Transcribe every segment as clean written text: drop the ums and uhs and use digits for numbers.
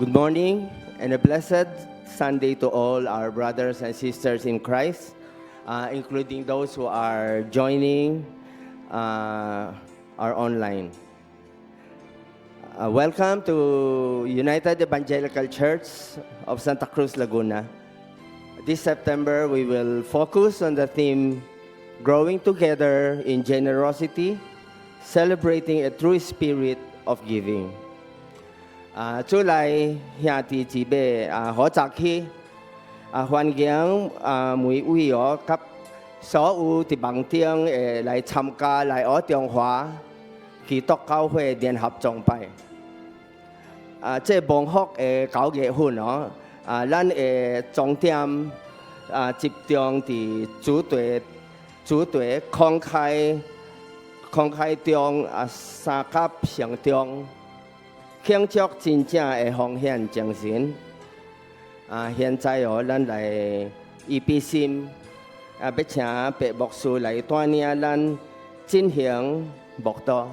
Good morning and a blessed Sunday to all our brothers and sisters in Christ, including those who are joining our online. Welcome to United Evangelical Church of Santa Cruz, Laguna. This September, we will focus on the theme, Growing Together in Generosity, Celebrating a True Spirit of Giving. 出來兄弟姊妹好早起歡迎每位及所有佇網頂來參加來我中華基督教會聯合崇拜。這蒙福9月份咱重點集中佇主題慷慨中三甲成中。慶祝真正的奉獻精神。現在咱來預備心，要請白牧師來帶領咱進行牧道。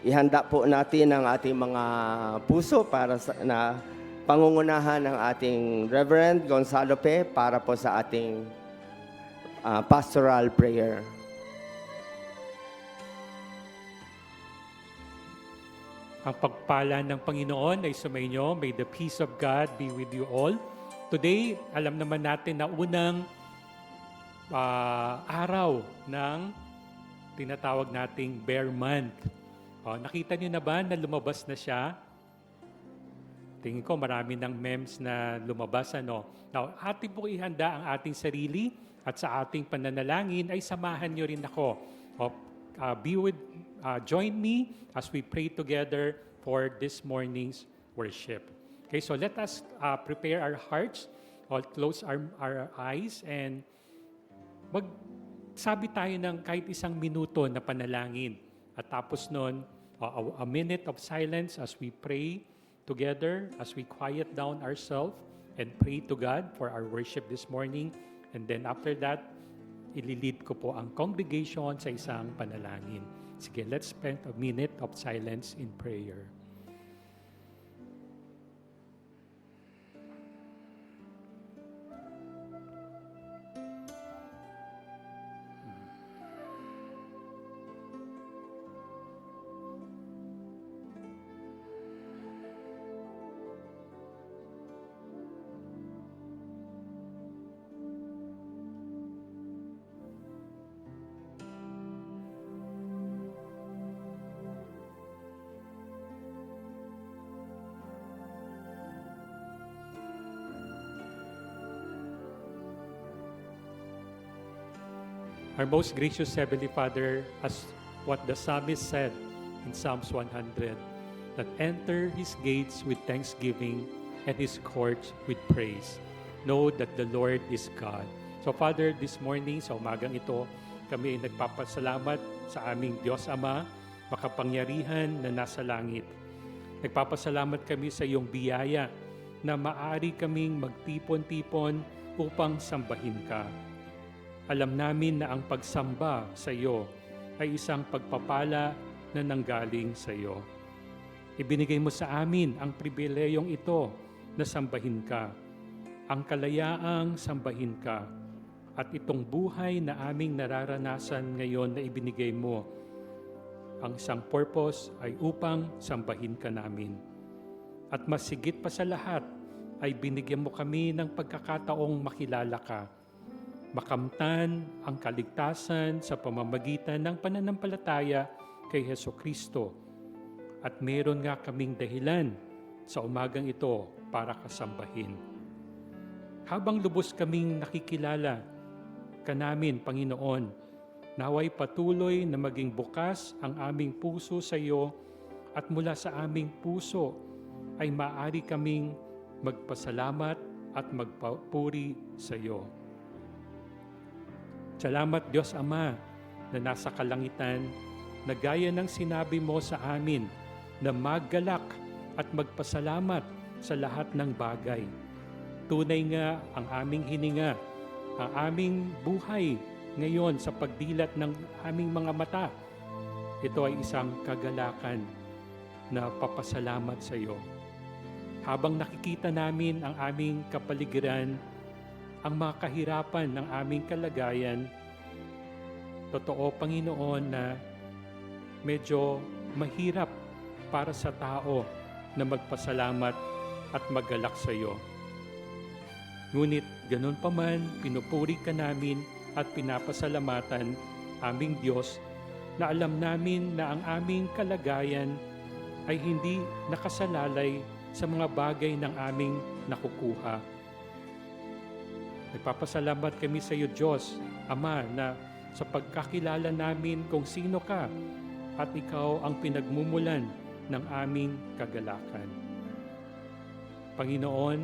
Ihanda po natin ang ating mga puso para na pangungunahan ng ating Reverend Gonzalo Pe para po sa ating pastoral prayer. Ang pagpala ng Panginoon ay sumainyo. May the peace of God be with you all. Today, alam naman natin na unang araw ng tinatawag nating Bear Month. Nakita niyo na ba na lumabas na siya? Tingin ko marami ng memes na lumabas. Now, ating po ihanda ang ating sarili at sa ating pananalangin ay samahan niyo rin ako. Join me as we pray together for this morning's worship. Okay, so let us prepare our hearts, close our eyes, and magsabi tayo ng kahit isang minuto na panalangin. At tapos nun, a minute of silence as we pray together, as we quiet down ourselves and pray to God for our worship this morning. And then after that, ililid ko po ang congregation sa isang panalangin. Sige, let's spend a minute of silence in prayer. Our most gracious Heavenly Father, as what the psalmist said in Psalms 100, that enter His gates with thanksgiving and His courts with praise. Know that the Lord is God. So Father, this morning, sa umagang ito, kami ay nagpapasalamat sa aming Diyos Ama, makapangyarihan na nasa langit. Nagpapasalamat kami sa iyong biyaya na maaari kaming magtipon-tipon upang sambahin ka. Alam namin na ang pagsamba sa iyo ay isang pagpapala na nanggaling sa iyo. Ibinigay mo sa amin ang pribilehiyong ito na sambahin ka, ang kalayaang sambahin ka, at itong buhay na aming nararanasan ngayon na ibinigay mo. Ang isang purpose ay upang sambahin ka namin. At mas higit pa sa lahat ay binigyan mo kami ng pagkakataong makilala ka, makamtan ang kaligtasan sa pamamagitan ng pananampalataya kay Hesukristo. At meron nga kaming dahilan sa umagang ito para kasambahin. Habang lubos kaming nakikilala ka namin, Panginoon, naway patuloy na maging bukas ang aming puso sa iyo at mula sa aming puso ay maaari kaming magpasalamat at magpapuri sa iyo. Salamat Diyos Ama na nasa kalangitan, na gaya ng sinabi mo sa amin na maggalak at magpasalamat sa lahat ng bagay. Tunay nga ang aming hininga, ang aming buhay ngayon sa pagdilat ng aming mga mata. Ito ay isang kagalakan na papasalamat sa iyo. habang nakikita namin ang aming kapaligiran, ang mga kahirapan ng aming kalagayan, totoo, Panginoon, na medyo mahirap para sa tao na magpasalamat at maggalak sa iyo. Ngunit ganun pa man, pinupuri ka namin at pinapasalamatan aming Diyos na alam namin na ang aming kalagayan ay hindi nakasalalay sa mga bagay ng aming nakukuha. Nagpapasalamat kami sa iyo, Diyos, Ama, na sa pagkakilala namin kung sino ka at ikaw ang pinagmumulan ng aming kagalakan. Panginoon,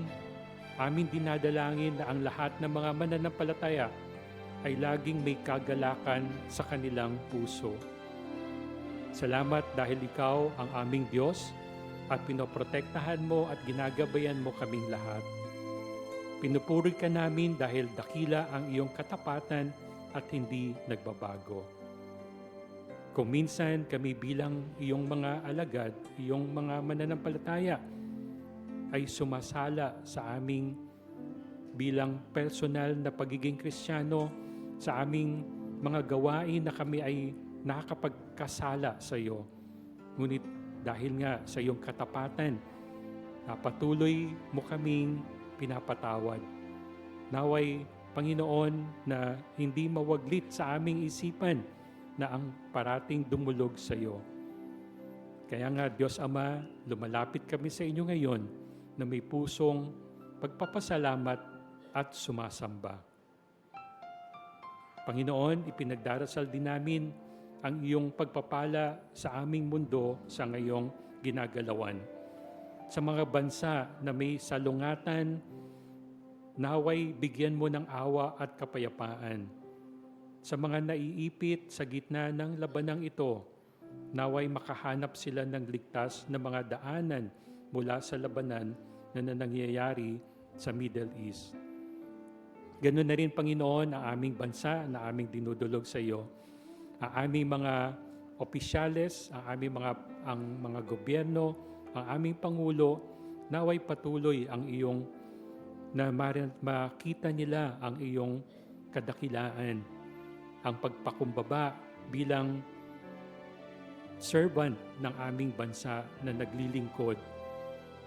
amin dinadalangin na ang lahat ng mga mananampalataya ay laging may kagalakan sa kanilang puso. Salamat dahil ikaw ang aming Diyos at pinoprotektahan mo at ginagabayan mo kaming lahat. Pinupuri ka namin dahil dakila ang iyong katapatan at hindi nagbabago. Kung minsan kami bilang iyong mga alagad, iyong mga mananampalataya, ay sumasala sa aming bilang personal na pagiging Kristiyano, sa aming mga gawain na kami ay nakakapagkasala sa iyo. Ngunit dahil nga sa iyong katapatan, patuloy mo kaming pinapatawad. Naway, Panginoon, na hindi mawaglit sa aming isipan na ang parating dumulog sa iyo. Kaya nga, Diyos Ama, lumalapit kami sa inyo ngayon na may pusong pagpapasalamat at sumasamba. Panginoon, ipinagdarasal din namin ang iyong pagpapala sa aming mundo sa ngayong ginagalawan. Sa mga bansa na may salungatan, naway bigyan mo ng awa at kapayapaan. Sa mga naiipit sa gitna ng labanang ito, naway makahanap sila ng ligtas na mga daanan mula sa labanan na nangyayari sa Middle East. Ganun na rin, Panginoon, ang aming bansa na aming dinudulog sa iyo. Ang aming mga opisyales, ang mga gobyerno, ang aming Pangulo, naway patuloy ang iyong na makita nila ang iyong kadakilaan, ang pagpakumbaba bilang servant ng aming bansa na naglilingkod.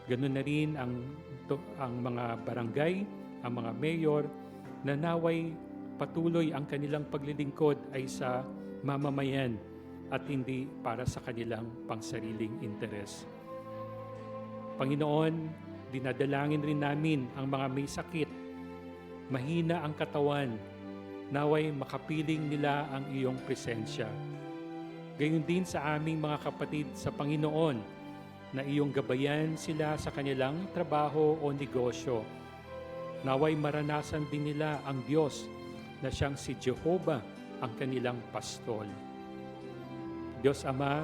Ganun na rin ang mga barangay, ang mga mayor, na naway patuloy ang kanilang paglilingkod ay sa mamamayan at hindi para sa kanilang pangsariling interes. Panginoon, dinadalangin rin namin ang mga may sakit, mahina ang katawan, naway makapiling nila ang iyong presensya. Gayon din sa aming mga kapatid sa Panginoon, na iyong gabayan sila sa kanilang trabaho o negosyo. Naway maranasan din nila ang Diyos na siyang si Jehovah ang kanilang pastol. Diyos Ama,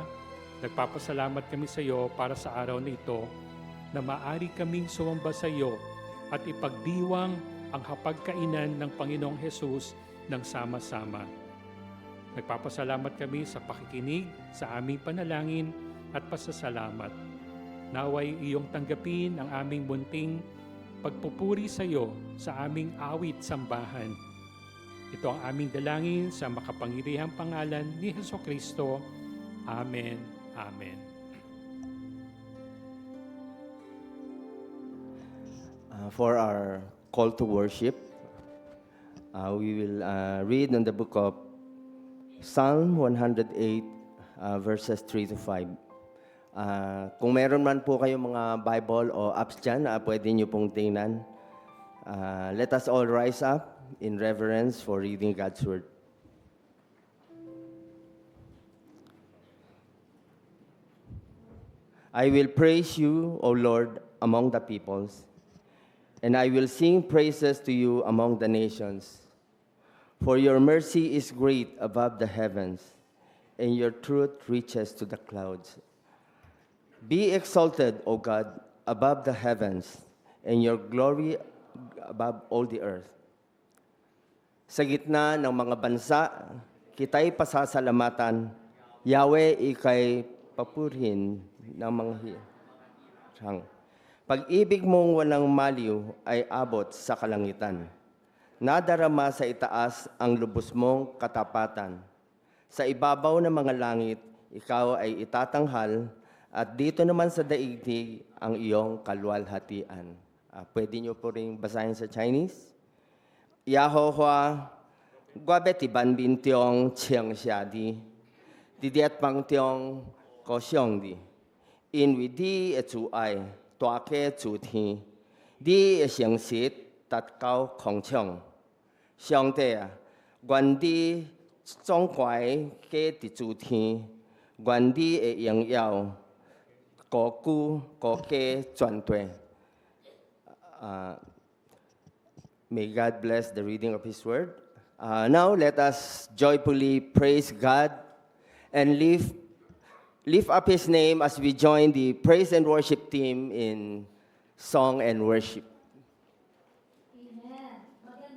nagpapasalamat kami sa iyo para sa araw na ito na maaari kaming sumamba sa iyo at ipagdiwang ang hapagkainan ng Panginoong Hesus ng sama-sama. Nagpapasalamat kami sa pakikinig sa aming panalangin at pasasalamat. Naway iyong tanggapin ang aming munting pagpupuri sa iyo sa aming awit sambahan. Ito ang aming dalangin sa makapangyarihang pangalan ni Jesucristo. Amen. Amen. For our call to worship, we will read in the book of Psalm 108, verses 3 to 5. Kung meron man po kayong mga Bible o apps dyan, pwede nyo pong tingnan. Let us all rise up in reverence for reading God's Word. I will praise you, O Lord, among the peoples, and I will sing praises to you among the nations. For your mercy is great above the heavens, and your truth reaches to the clouds. Be exalted, O God, above the heavens, and your glory above all the earth. Sa gitna ng mga bansa, kita'y pasasalamatan. Yahweh, ika'y papurihin ng mga hirang. Pag-ibig mong walang maliw ay abot sa kalangitan. Nadarama sa itaas ang lubos mong katapatan. Sa ibabaw ng mga langit, ikaw ay itatanghal, at dito naman sa daigdig ang iyong kaluwalhatian. Pwede niyo po rin basahin sa Chinese. Yahowa, guabeti ban bin tiong qiang xia di, didiat pang tiong ko xiong di, in wi di e zu ai, tua ke zu ti, di e xiang sit tat cao kong qiong. Xiong de, guan di zong guai ke di zu ti, guan di e yang yao, ko gu ko ke zuan dui. May God bless the reading of His Word. Now let us joyfully praise God and lift up His name as we join the praise and worship team in song and worship.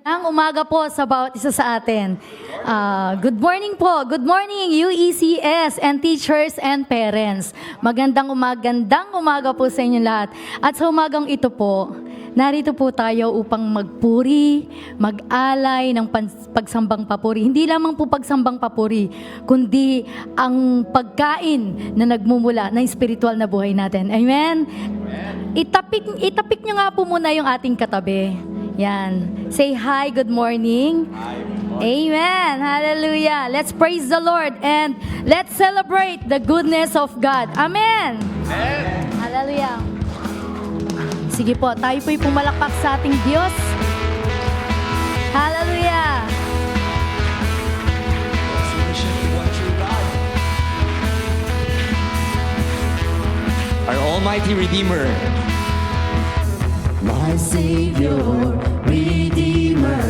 Ang umaga po sa bawat isa sa atin. Good morning po. Good morning, UECS and teachers and parents. Magandang umaga po sa inyo lahat. At sa umagang ito po, narito po tayo upang magpuri, mag-alay ng pagsambang papuri. Hindi lamang po pagsambang papuri, kundi ang pagkain na nagmumula ng spiritual na buhay natin. Amen? Itapik nyo nga po muna yung ating katabi. Yan. Say hi, good morning. Amen. Hallelujah. Let's praise the Lord and let's celebrate the goodness of God. Amen. Hallelujah. Sige po, tayo po'y pumalakpak sa ating Diyos. Hallelujah. Our Almighty Redeemer. My Savior, Redeemer,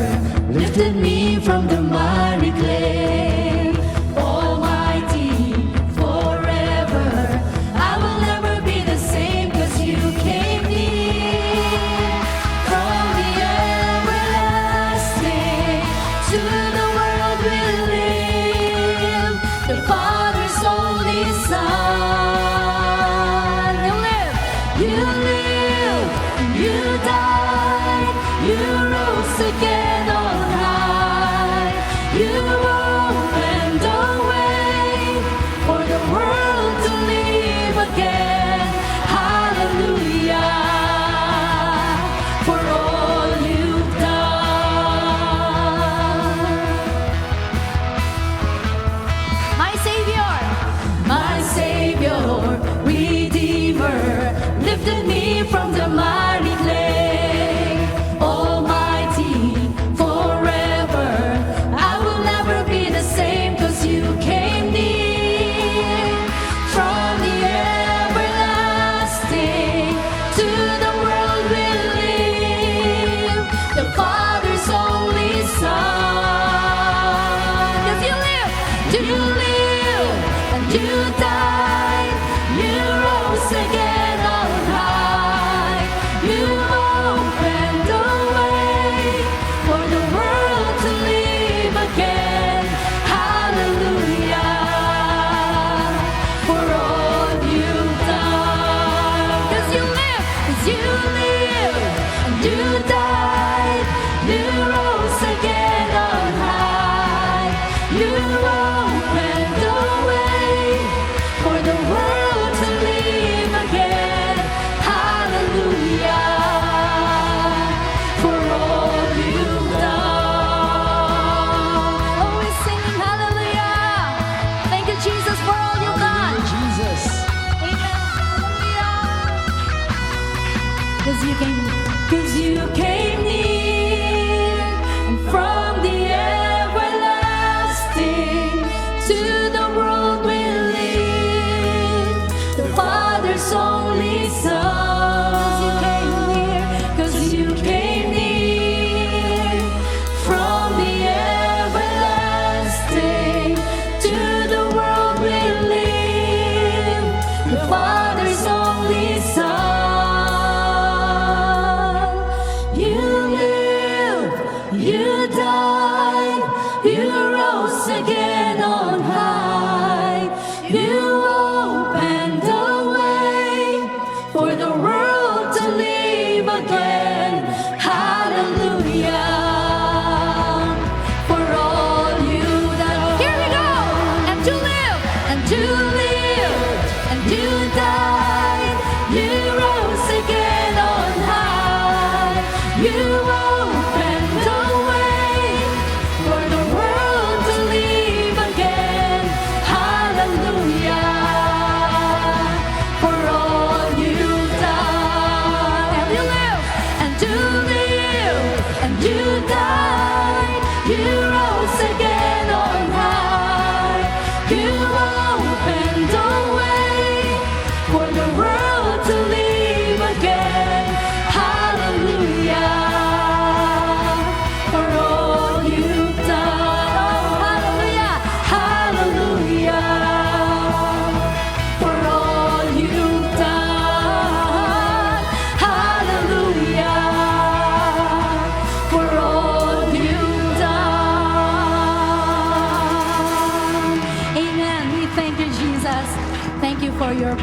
lifted me from the miry clay. Almighty, forever, I will never be the same, 'cause you came near. From the everlasting to the world we live, the Father's only Son. You live, you died, you rose again on high. You opened a way for the world to live again. Hallelujah, for all you've done. My Savior, Redeemer, lifted me from the miry clay. Almighty, forever, I will never be the same, 'cause you came near. From the everlasting to the world we live, the Father's only Son. 'Cause you live, and you died, you rose again on high. You opened a way for the world to live again. Hallelujah, for all you've done. 'Cause you live, and you died, you rose again on high. You opened a way for the world to live again. Hallelujah, for all you've done. always singing hallelujah. Thank you, Jesus, for all you've done. Jesus. Amen. Hallelujah. 'Cause you came near, and from the everlasting to the world we live, the Father's only Son. 'Cause you came near, from the everlasting to the world we live, the Father's only Son. You live, you died, you rose again on high. You opened a way for the world to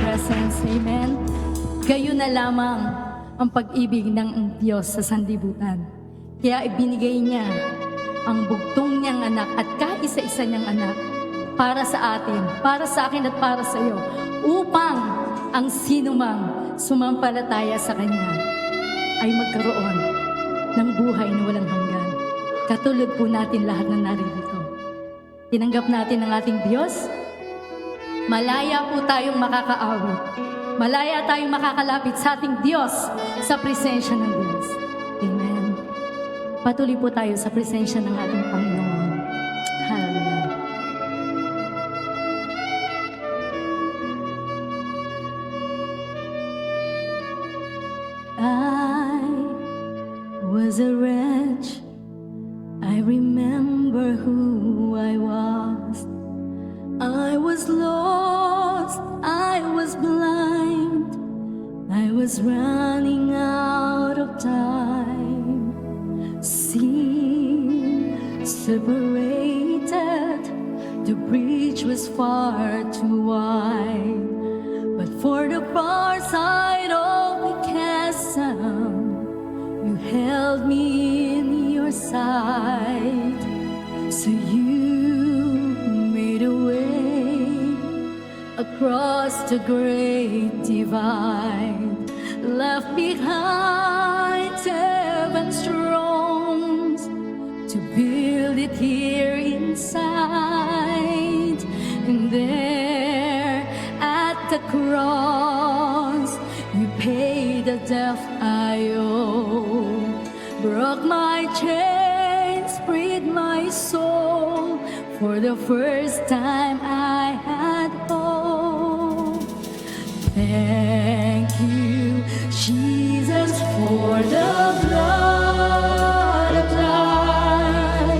presence. Amen. Gayon na lamang ang pag-ibig ng Diyos sa sanlibutan. Kaya ibinigay niya ang bugtong niyang anak at kaisa-isa niyang anak para sa atin, para sa akin at para sa iyo, upang ang sinumang sumampalataya sa Kanya ay magkaroon ng buhay na walang hanggan. Katulad po natin lahat na naririto. Tinanggap natin ang ating Diyos. Malaya po tayong makakaawit. Malaya tayong makakalapit sa ating Diyos sa presensya ng Diyos. Amen. Patuloy po tayo sa presensya ng ating Panginoon. Hallelujah. I was a wretch. I remember who I was. I was lost. I was blind. I was running out of time. Sin separated. The bridge was far too wide. But for the far side of the chasm, you held me in your sight. So you made a way across the great divide, left behind heaven's thrones to build it here inside. And there at the cross, you paid the debt I owe, broke my chains, freed my soul. For the first time I had hope. Thank you, Jesus, for the blood applied.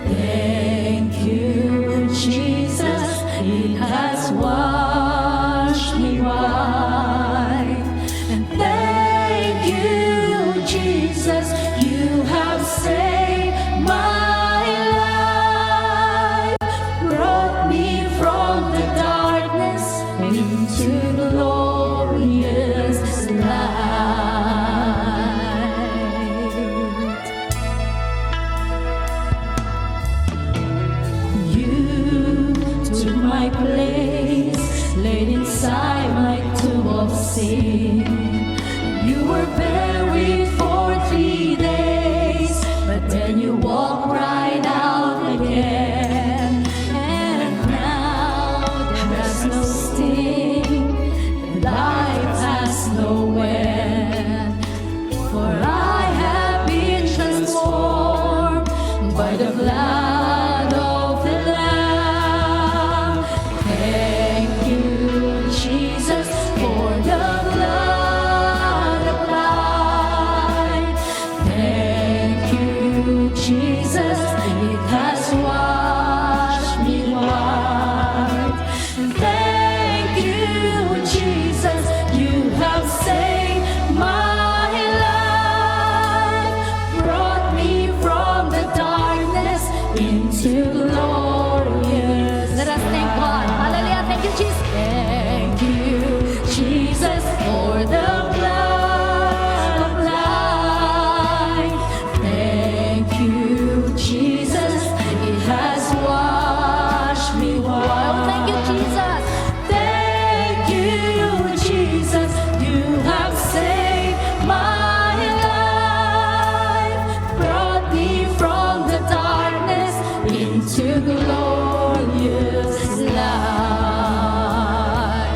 Thank you, Jesus, it has washed me white. And thank you, Jesus, you have saved my life, brought me from the darkness into glorious light. You took my place, laid inside my tomb of sin. You were buried for 3 days, but then you walked right out again. And now there's no sting, life has no end. For I have been transformed by the blood of the Lamb. Thank you, Jesus, for the blood applied. Thank you, Jesus, it has washed me white. Thank you, Jesus, you have saved my life, brought me from the darkness into glorious. Let us thank God. Hallelujah. Thank you, Jesus. Thank you, Jesus, for the blood applied. Thank you, Jesus, it has washed me white. Thank you, Jesus. Thank you, Jesus, you have saved my life, brought me from the darkness into glorious light.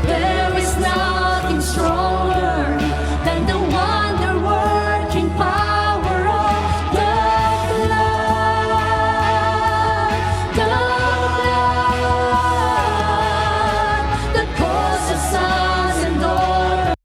There is nothing stronger than the wonder-working power of the blood. The blood that causes sons and daughters.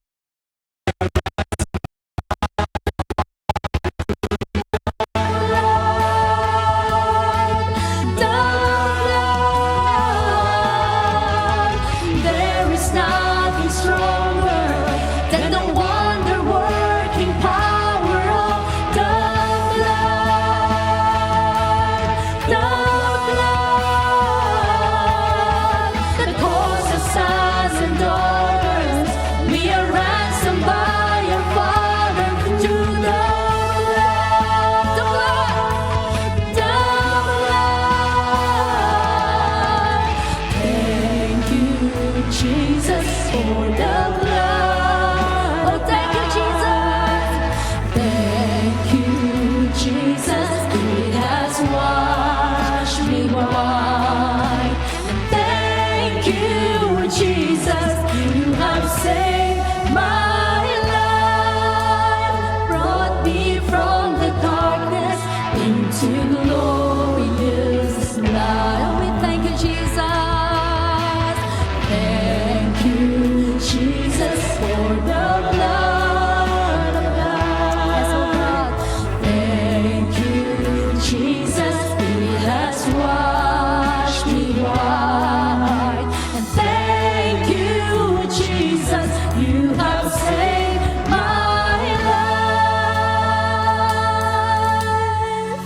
There is nothing stronger than the wonder-working power of the blood. The blood that causes daughters. We are ransomed by our Father to the blood, the blood, the blood. Thank you, Jesus, for the blood. Oh, thank you, Jesus. Thank you, Jesus. It has washed me white. Thank you, Jesus. You have saved my life, brought me from the darkness into glorious light. Oh, we thank you, Jesus. Thank you, Jesus, for the blood of God. Thank you, Jesus, it has washed me white. And thank you, Jesus, you have saved my life,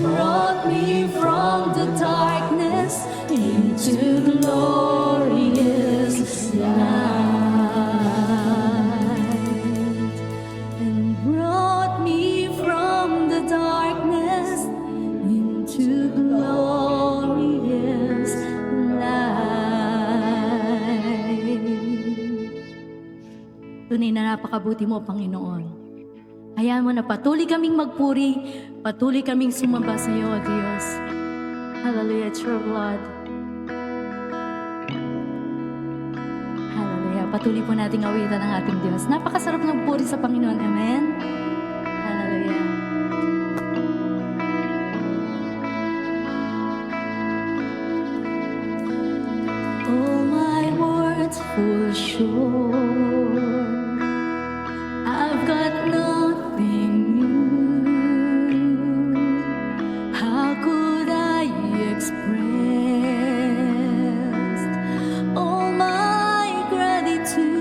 brought me from the darkness into glorious light, and brought me from the darkness into glorious light. Tunay na napakabuti mo, Panginoon. Hayaan mo na patuloy kaming magpuri, patuloy kaming sumamba sa iyo, O Diyos. Hallelujah, it's your blood. Hallelujah. Patuloy po nating awitan ang ating Diyos. Napakasarap ng puri sa Panginoon. Amen? Hallelujah. All my words fall short. I've got nothing new. How could I express all my gratitude?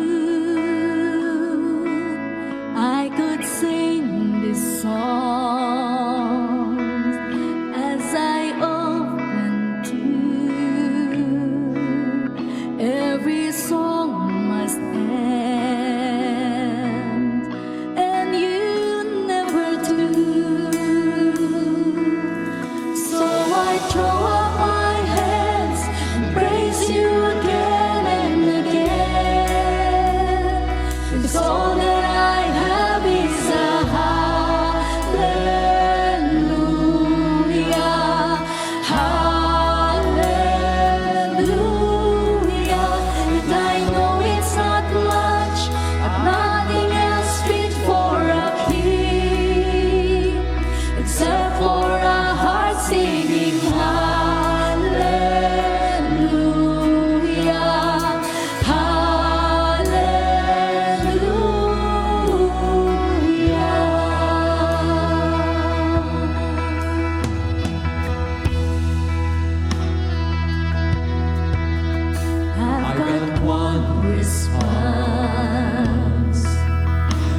I could sing this song as I often do. Every song must end, and you never do. So I throw up my hands and praise you again and again. 'Cause all that I have is a hallelujah, hallelujah. And I know it's not much, but nothing else fit for a king, except for a heart singing hallelujah, hallelujah. I've got one response.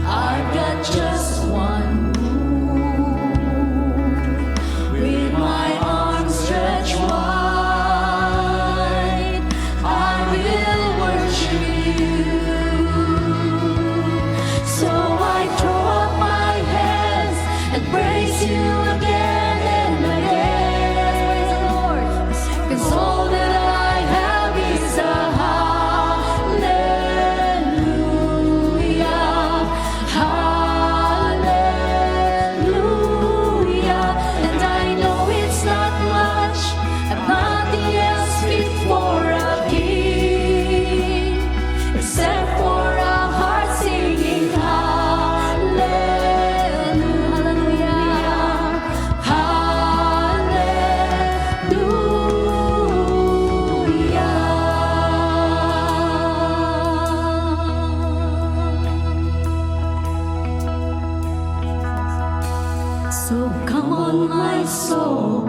I've got just one move. With my arms stretched wide, I will worship you. So I throw up my hands and praise you again and again. Praise the Lord. 'Cause all that I have is a hallelujah, hallelujah. And I know it's not much, and nothing else fit for a king, except for a heart singing hallelujah. So come on, my soul,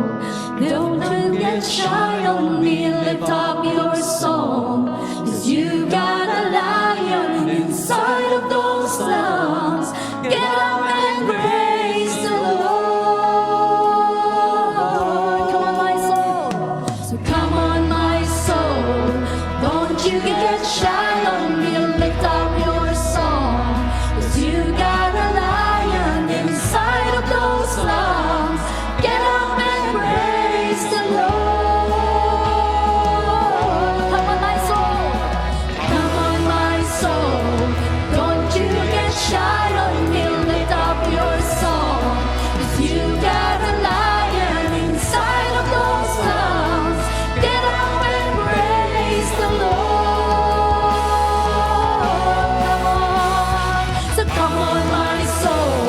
don't get shy on me, lift up your song, 'cause you got a lion inside of those lungs. Get up and praise the Lord. Come on, my soul. So come on, my soul, don't you get get shy on me, lift up your song. 'Cause you got a lion inside of those lungs. Get up and praise the Lord. Come on, my soul. Come on, my soul, don't you get shy on me, lift up your song. 'Cause you got a lion inside of those lungs. Get up and praise the Lord. So come on, my soul,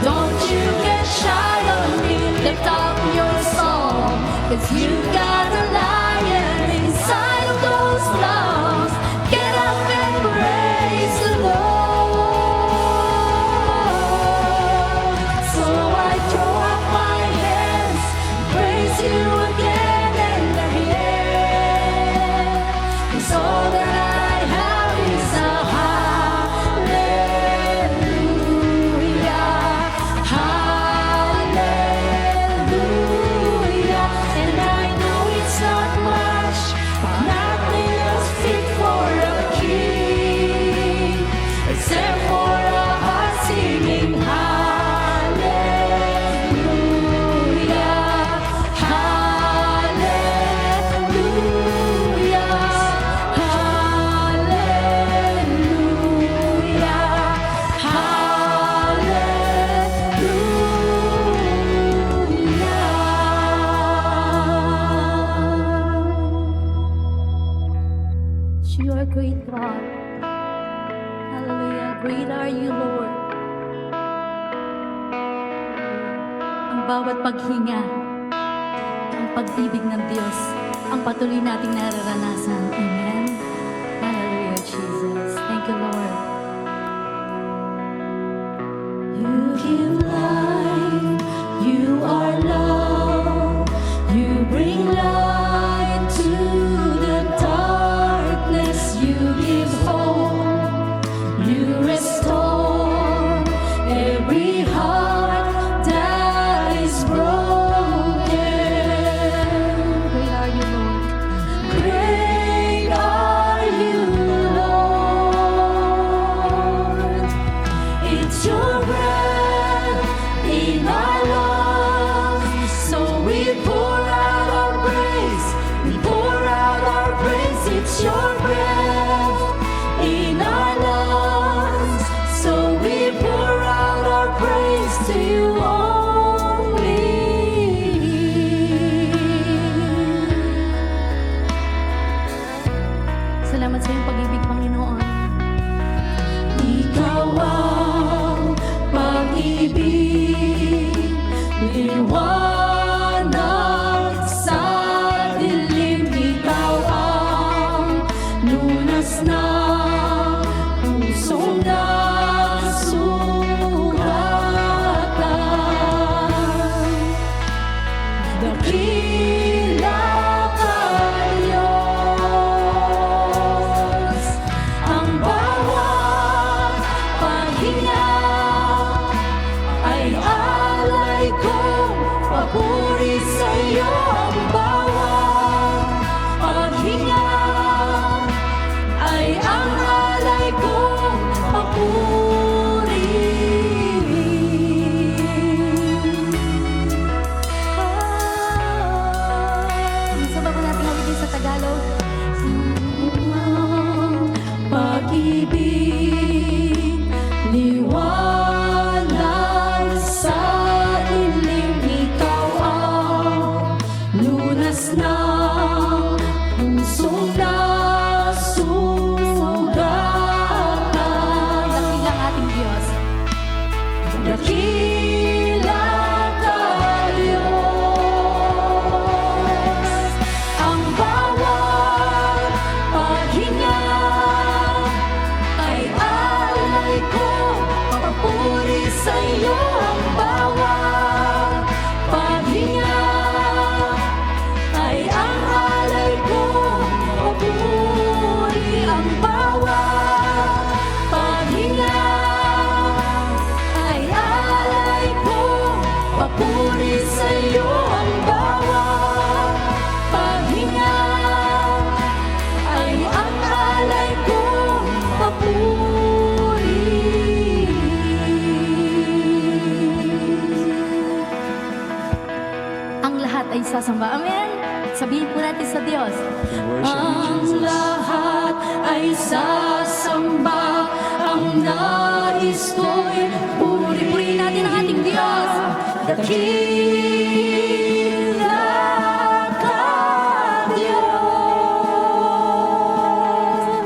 don't you get shy on me, lift up your song. 'Cause you got a lion inside of those lungs. Get up and praise the Lord. So I throw up my hands, praise you again and again. 'Cause all that I have is a hallelujah, hallelujah. And I know it's not much, but nothing else fit for a king, except for a heart singing hallelujah, hallelujah, hallelujah. You are great, God. Hallelujah. Great are you, Lord. Ang bawat paghinga, ang pag-ibig ng Diyos, ang patuloy nating nararanasan. Amen. Hallelujah, Jesus. Thank you, Lord. You give life, you are love, you bring light to the darkness, you give hope, you restore every heart that is broken. Great are you, Lord. Great are you, Lord. It's your breath in our lungs, so we pour out our praise. We pour out our praise. It's your breath in our lungs, so we pour out our praise to you only. Salamat sa iyong pag-ibig, Panginoon. Ikaw ang pag-ibig, liwanag sa dilim. Ikaw ang lunas ng pusong nasugatan. Dakila ka, Diyos. Ang bawat paghinga ay alay kong papuri sa iyo. Ang bawat paghinga ay ang alay kong papuri ay sasamba, ang nais ko'y Purihin natin ang ating Diyos. dakila ka, Diyos.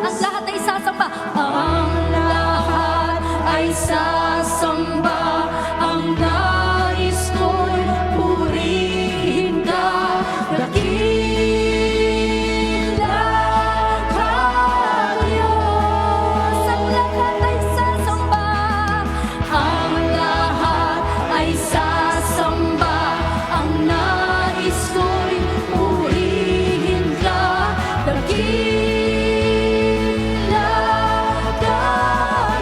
Ang lahat ay sasamba. Ang lahat ay sasamba, ang nais ko'y purihin ka, dakila ka, Diyos. Ang lahat ay sasamba. Ang lahat ay sasamba, ang nais ko'y purihin ka, dakila ka,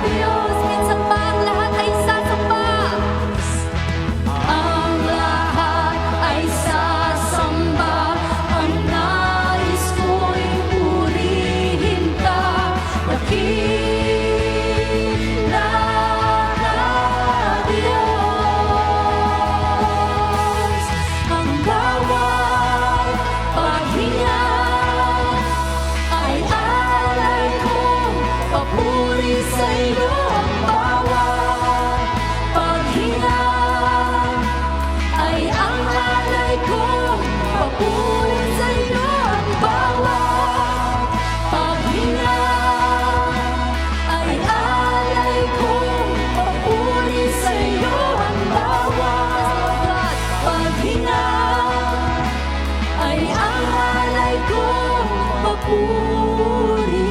Diyos. Minsan pa ang lahat ay sasamba. Ang lahat ay sasamba, ang nais ko'y purihin ka, dakila ka, Diyos. Ang bawat paghinga ay alay kong papuri sa'yo. Ang bawat paghinga ay ang alay kong papuri sa'yo. Ang bawat paghinga ay alay kong papuri sa'yo. Ang bawat paghinga ay ang alay kong papuri.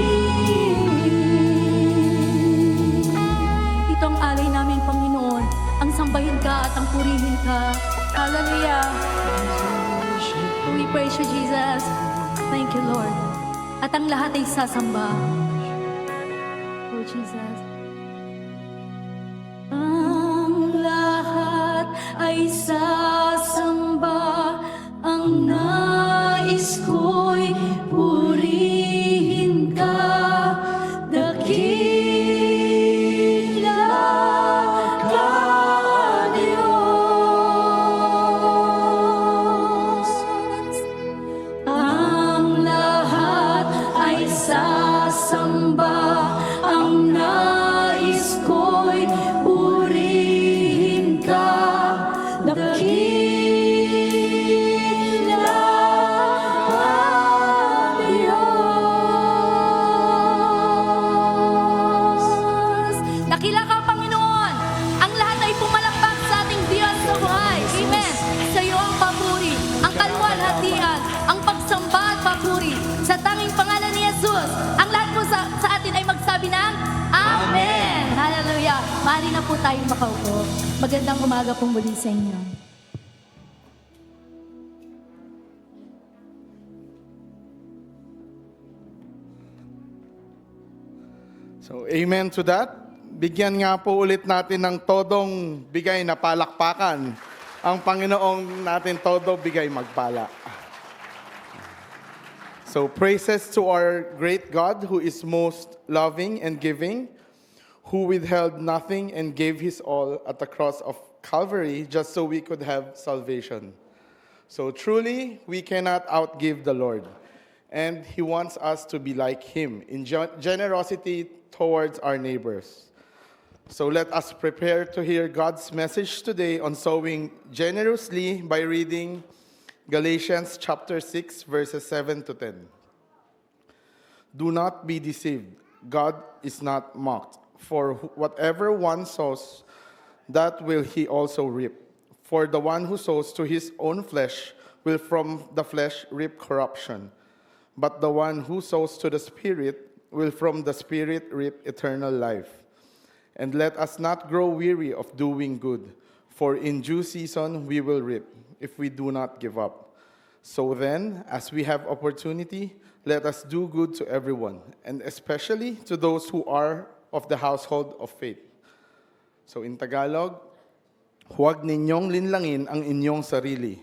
Ito ang alay namin, Panginoon, ang sambahin ka at ang purihin ka. Hallelujah. We praise you, Jesus. Thank you, Lord. At ang lahat ay sasamba. Oh, Jesus. Ang lahat ay sasamba, ang nais ko'y purihin ka, dakila ka, Diyos. Ang lahat ay sasamba, ang nais ko'y purihin ka, dakila ka, Diyos. Dakila ka, Panginoon. Ang lahat ay pumalakpak sa ating Diyos na buhay. Amen. Sa iyo ang papuri, ang kalwalhatian, ang pagsamba at papuri. Sa tanging pangalan ni Jesus, ang lahat po sa atin ay magsabi ng Amen. Hallelujah. Maaari na po tayong makaupo. Magandang umaga po muli sa inyo. So, amen to that. Bigyan nga po ulit natin ng todong bigay na palakpakan. Ang Panginoong natin todo bigay magpala. So, praises to our great God who is most loving and giving, who withheld nothing and gave his all at the cross of Calvary just so we could have salvation. So truly, we cannot outgive the Lord. And He wants us to be like Him in generosity towards our neighbors. So let us prepare to hear God's message today on sowing generously by reading Galatians chapter 6, verses 7 to 10. Do not be deceived. God is not mocked. For whatever one sows, that will he also reap. For the one who sows to his own flesh will from the flesh reap corruption. But the one who sows to the Spirit will from the Spirit reap eternal life. And let us not grow weary of doing good, for in due season we will reap, if we do not give up. So then, as we have opportunity, let us do good to everyone, and especially to those who are of the household of faith. So in Tagalog, huwag ninyong linlangin ang inyong sarili.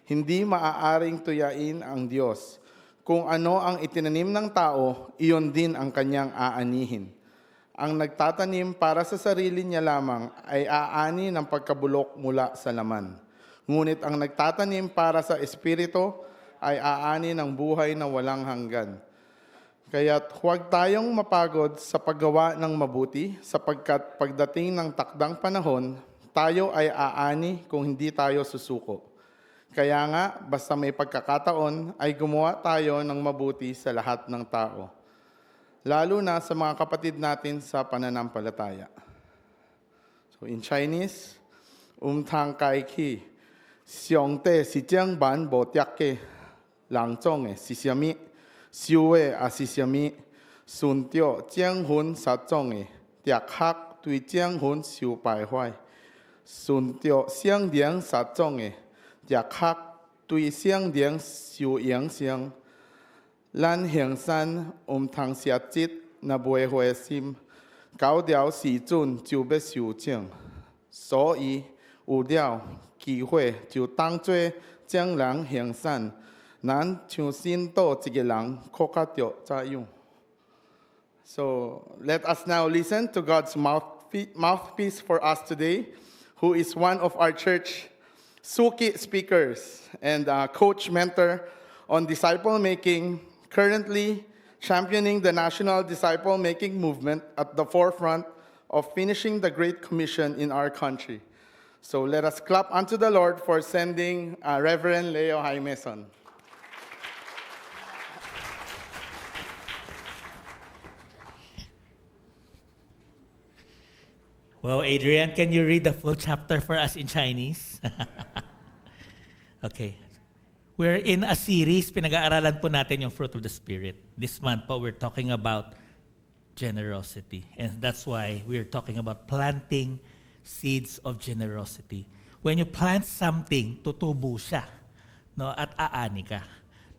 Hindi maaaring tuyain ang Diyos. Kung ano ang itinanim ng tao, iyon din ang kanyang aanihin. Ang nagtatanim para sa sarili niya lamang ay aani ng pagkabulok mula sa laman. Ngunit ang nagtatanim para sa Espiritu ay aani ng buhay na walang hanggan. Kaya't huwag tayong mapagod sa paggawa ng mabuti sapagkat pagdating ng takdang panahon, tayo ay aani kung hindi tayo susuko. Kaya nga, basta may pagkakataon, ay gumawa tayo ng mabuti sa lahat ng tao. Lalo na sa mga kapatid natin sa pananampalataya. So in Chinese, tang kai ki, xiong te si jiang ban bo tiak ke, lang zong e si xiami, xiu e a si xiami, sun tio jiang hun sa zong e, tiak hak tui jiang hun xiu bai huai, sun tio xiang diang sa zong e, tiak hak tui xiang diang xiu yang xiang, lan hiang san tang xia jit na bui hui sim, cao diao si zun jiu be xiu jiang, 所以有了机会就当作将人行善，咱像新多一个人更加着作用。So let us now listen to God's mouthpiece for us today, who is one of our church Suki speakers and coach mentor on disciple making, currently championing the national disciple making movement at the forefront of finishing the Great Commission in our country. So let us clap unto the Lord for sending Reverend Leo Jaimeson. Well, Adrian, can you read the full chapter for us in Chinese? Okay. We're in a series, pinag-aaralan po natin yung fruit of the Spirit. This month po, we're talking about generosity. And that's why we're talking about planting seeds of generosity. When you plant something, tutubo siya, no, at aani ka.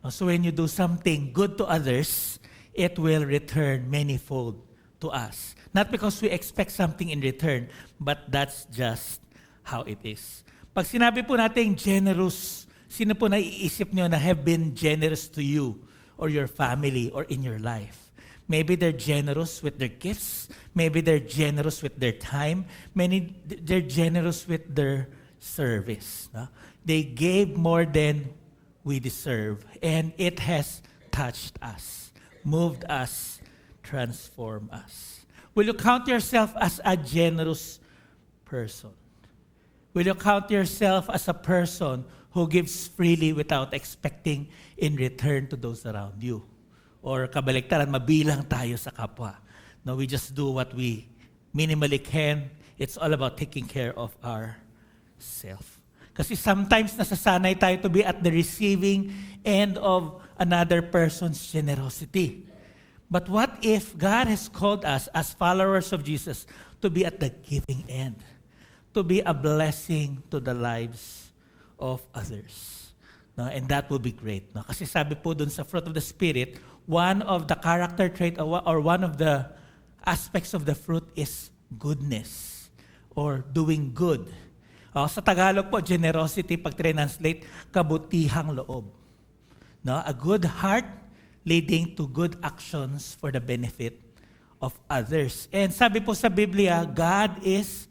No, so when you do something good to others, it will return manifold to us. Not because we expect something in return, but that's just how it is. Pag sinabi po natin generous, sino po naiisip nyo na have been generous to you or your family or in your life? Maybe they're generous with their gifts. Maybe they're generous with their time. Many, they're generous with their service. No? They gave more than we deserve. And it has touched us, moved us, transformed us. Will you count yourself as a generous person? Will you count yourself as a person who gives freely without expecting in return to those around you? Or kabaliktaran, mabilang tayo sa kapwa. No, we just do what we minimally can. It's all about taking care of ourselves. Kasi sometimes nasasanay tayo to be at the receiving end of another person's generosity. But what if God has called us as followers of Jesus to be at the giving end? To be a blessing to the lives of others. No, and that will be great. No? Kasi sabi po dun sa fruit of the Spirit, one of the character trait or one of the aspects of the fruit is goodness or doing good. Sa Tagalog po, generosity, pag translate, kabutihang loob. No? A good heart leading to good actions for the benefit of others. And sabi po sa Biblia, God is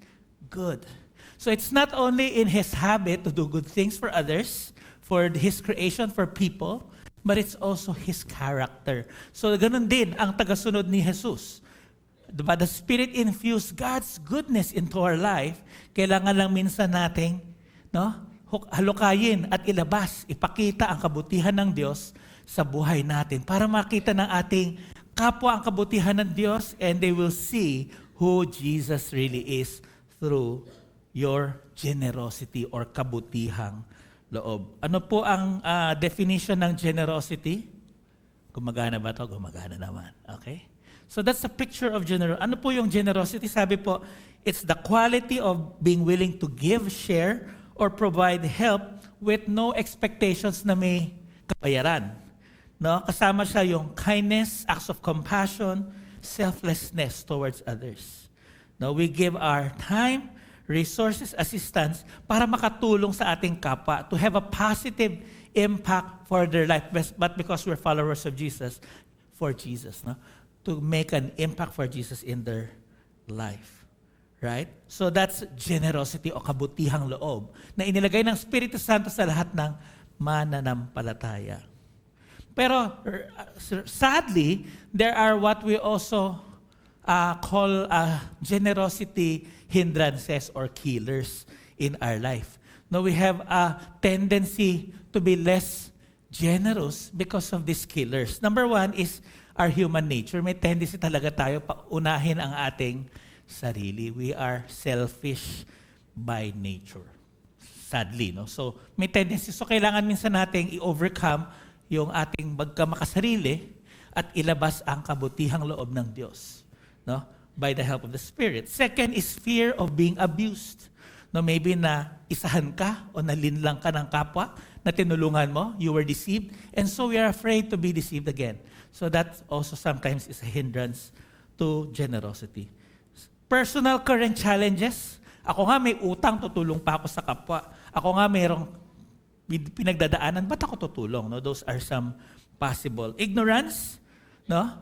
good. So it's not only in His habit to do good things for others, for His creation, for people, but it's also His character. So ganun din ang tagasunod ni Jesus. Diba? The Spirit infused God's goodness into our life. Kailangan lang minsan nating halukayin at ilabas, ipakita ang kabutihan ng Diyos sa buhay natin para makita ng ating kapwa ang kabutihan ng Diyos and they will see who Jesus really is through your generosity or kabutihang loob. Ano po ang definition ng generosity? Gumagana ba ito? Gumagana naman. Okay? So that's a picture of generosity. Ano po yung generosity? Sabi po, it's the quality of being willing to give, share, or provide help with no expectations na may kabayaran. No? Kasama siya yung kindness, acts of compassion, selflessness towards others. No? We give our time, resources, assistance para makatulong sa ating kapwa to have a positive impact for their life. But because we're followers of Jesus, for Jesus, no? To make an impact for Jesus in their life. Right? So that's generosity o kabutihang loob na inilagay ng Espiritu Santo sa lahat ng mananampalataya. Pero sadly, there are what we also call generosity hindrances or killers in our life. No, we have a tendency to be less generous because of these killers. Number one is our human nature. May tendency talaga tayo paunahin ang ating sarili. We are selfish by nature. Sadly, no? So, may tendency. So, kailangan minsan nating i-overcome yung ating magkamakasarili at ilabas ang kabutihang loob ng Diyos, no? By the help of the Spirit. Second is fear of being abused. No, maybe na isahan ka o nalinlang ka ng kapwa na tinulungan mo, you were deceived, and so we are afraid to be deceived again. So that also sometimes is a hindrance to generosity. Personal current challenges. Ako nga may utang, tutulong pa ako sa kapwa. Ako nga mayroong pinagdadaanan, ba't ako tutulong? No? Those are some possible. Ignorance, no?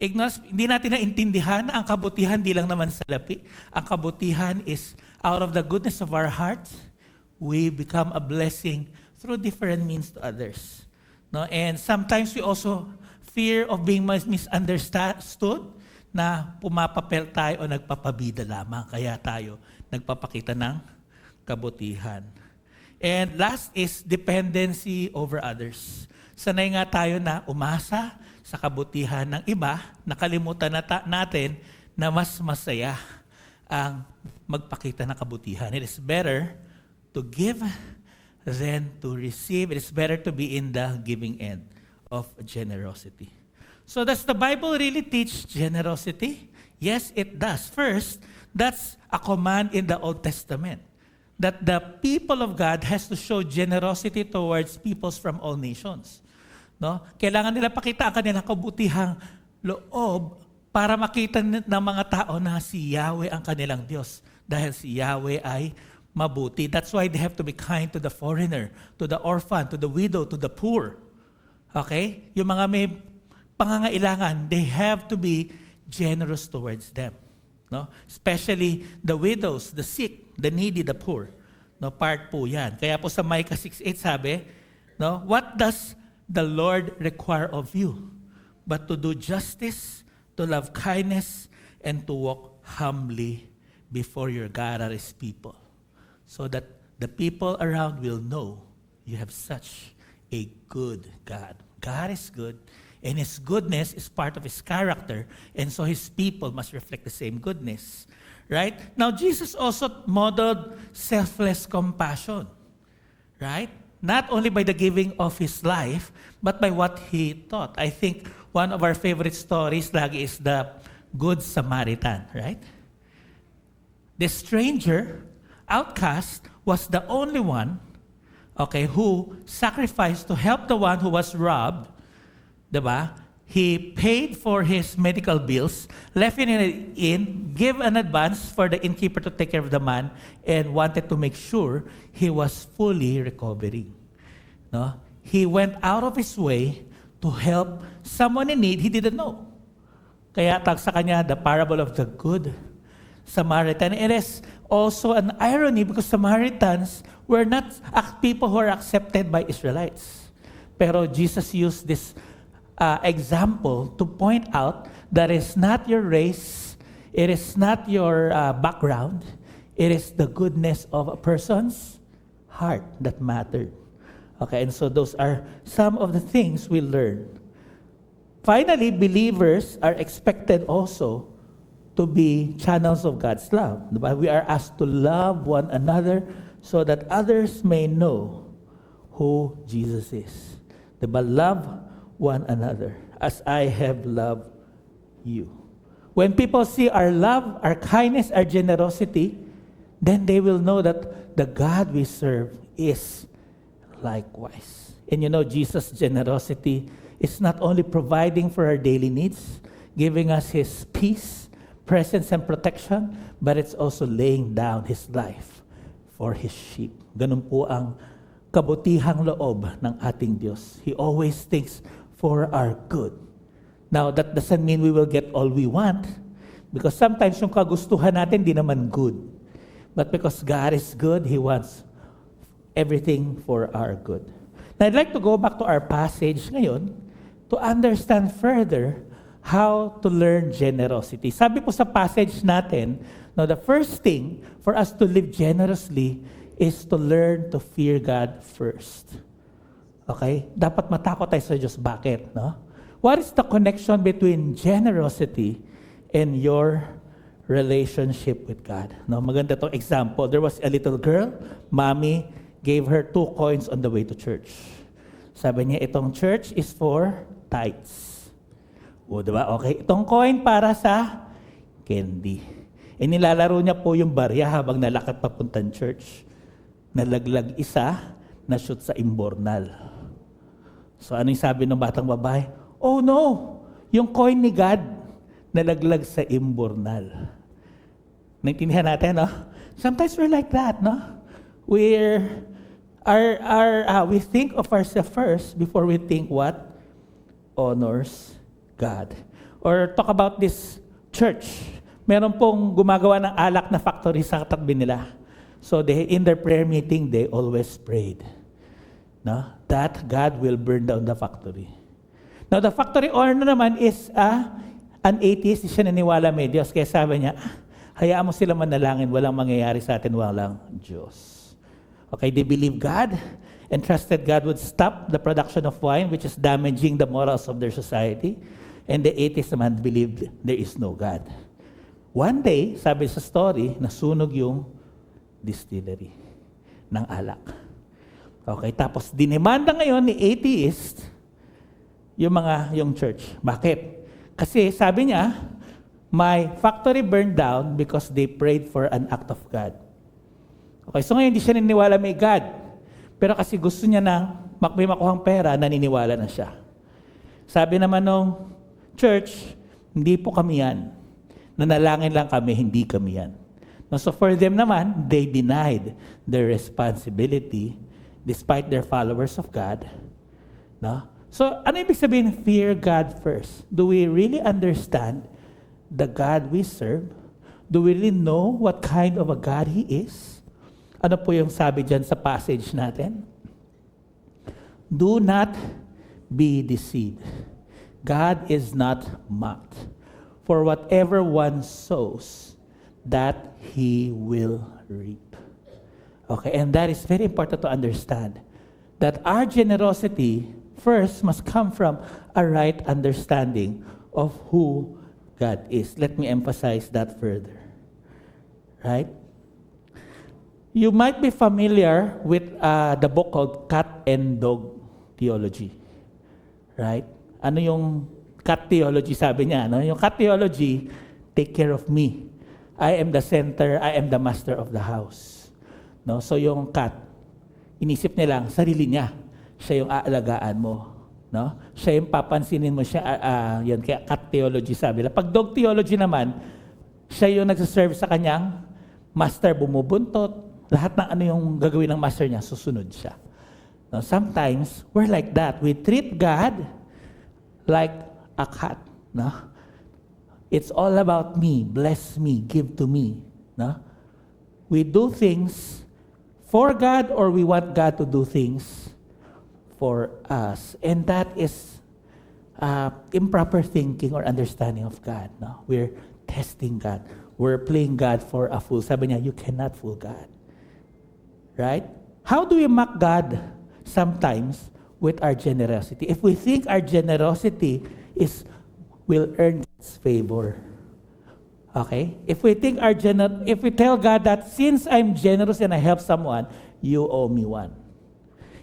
Ignorance, hindi natin naintindihan na ang kabutihan di lang naman sa lapi. Ang kabutihan is out of the goodness of our hearts, we become a blessing through different means to others. No? And sometimes we also fear of being misunderstood, na pumapapel tayo o nagpapabida lamang, kaya tayo nagpapakita ng kabutihan. And last is dependency over others. Sanay nga tayo na umasa sa kabutihan ng iba, nakalimutan natin na mas masaya ang magpakita ng kabutihan. It is better to give than to receive. It is better to be in the giving end of generosity. So does the Bible really teach generosity? Yes, it does. First, that's a command in the Old Testament, that the people of God has to show generosity towards peoples from all nations. No? Kailangan nila pakita ang kanilang kabutihang loob para makita ng mga tao na si Yahweh ang kanilang Diyos. Dahil si Yahweh ay mabuti. That's why they have to be kind to the foreigner, to the orphan, to the widow, to the poor. Okay? Yung mga may pangangailangan, they have to be generous towards them. No? Especially the widows, the sick, the needy, the poor. No, part po yan. Kaya po sa Micah 6:8 sabi, no, what does the Lord require of you? But to do justice, to love kindness, and to walk humbly before your God or His people, so that the people around will know you have such a good God. God is good, and His goodness is part of His character, and so His people must reflect the same goodness. Right? Now, Jesus also modeled selfless compassion. Right? Not only by the giving of His life, but by what He taught. I think one of our favorite stories lagi is the Good Samaritan, right? The stranger, outcast, was the only one, okay, who sacrificed to help the one who was robbed, diba? He paid for his medical bills, left it in, gave an advance for the innkeeper to take care of the man, and wanted to make sure he was fully recovering. No? He went out of his way to help someone in need he didn't know. Kaya tag sa kanya, the parable of the Good Samaritan. It is also an irony because Samaritans were not people who are accepted by Israelites. Pero Jesus used this example to point out that it's not your race, it is not your background, it is the goodness of a person's heart that mattered. Okay, and so those are some of the things we learn. Finally, believers are expected also to be channels of God's love. We are asked to love one another so that others may know who Jesus is. Love one another as I have loved you. When people see our love, our kindness, our generosity, then they will know that the God we serve is likewise. And you know, Jesus' generosity is not only providing for our daily needs, giving us His peace, presence, and protection, but it's also laying down His life for His sheep. Ganun po ang kabutihang loob ng ating Diyos. He always thinks for our good. Now, that doesn't mean we will get all we want, because sometimes yung kagustuhan natin di naman good. But because God is good, He wants everything for our good. Now, I'd like to go back to our passage ngayon, to understand further how to learn generosity. Sabi po sa passage natin, no, the first thing for us to live generously is to learn to fear God first. Okay? Dapat matakot tayo sa Diyos. Bakit? No? What is the connection between generosity and your relationship with God? No, maganda itong example. There was a little girl, mommy gave her 2 coins on the way to church. Sabi niya, itong church is for tithes. O, diba? Okay, itong coin para sa candy. Nilalaro niya po yung barya habang nalakad papuntang church. Nalaglag isa, na-shoot sa imbornal. So, ano yung sabi ng batang babae? Oh no! Yung coin ni God, nalaglag sa imbornal. Naintindihan natin, no? Sometimes we're like that, no? We think of ourselves first before we think what honors God. Or talk about this church. Meron pong gumagawa ng alak na factory sa katabi nila. So in their prayer meeting, they always prayed, no, that God will burn down the factory. Now, the factory owner naman is an atheist, siya naniwala may Diyos. Kaya sabi niya, hayaan mo sila manalangin, walang mangyayari sa atin, walang Diyos. Okay, they believe God and trusted God would stop the production of wine, which is damaging the morals of their society. And the atheist naman believed there is no God. One day, sabi sa story, nasunog yung distillery ng alak. Okay, tapos dinimanda ngayon ni atheist yung church. Bakit? Kasi sabi niya, my factory burned down because they prayed for an act of God. Okay, so ngayon hindi siya naniniwala may God. Pero kasi gusto niya na may makuhang pera, naniniwala na siya. Sabi naman nung church, hindi po kami yan. Nanalangin lang kami, hindi kami yan. No, so for them naman, they denied their responsibility despite their followers of God. No? So, ano ibig sabihin, fear God first? Do we really understand the God we serve? Do we really know what kind of a God He is? Ano po yung sabi dyan sa passage natin? Do not be deceived. God is not mocked. For whatever one sows, that he will reap. Okay, and that is very important to understand. That our generosity first must come from a right understanding of who God is. Let me emphasize that further. Right? You might be familiar with the book called Cat and Dog Theology. Right? Ano yung cat theology sabi niya? No? Yung cat theology, take care of me. I am the center, I am the master of the house. No? So yung cat, inisip niya lang, sarili niya. Siya yung aalagaan mo. No? Siya yung papansinin mo siya. Yan, kaya cat theology sabi. Pag dog theology naman, siya yung nagsaserve sa kanyang master, bumubuntot. Lahat ng ano yung gagawin ng master niya, susunod siya. No? Sometimes, we're like that. We treat God like a cat. No? It's all about me. Bless me. Give to me. No? We do things for God or we want God to do things for us. And that is improper thinking or understanding of God. No? We're testing God. We're playing God for a fool. Sabi niya, you cannot fool God. Right? How do we mock God sometimes with our generosity? If we think our generosity will earn God's favor. Okay? If we think if we tell God that since I'm generous and I help someone, you owe me one.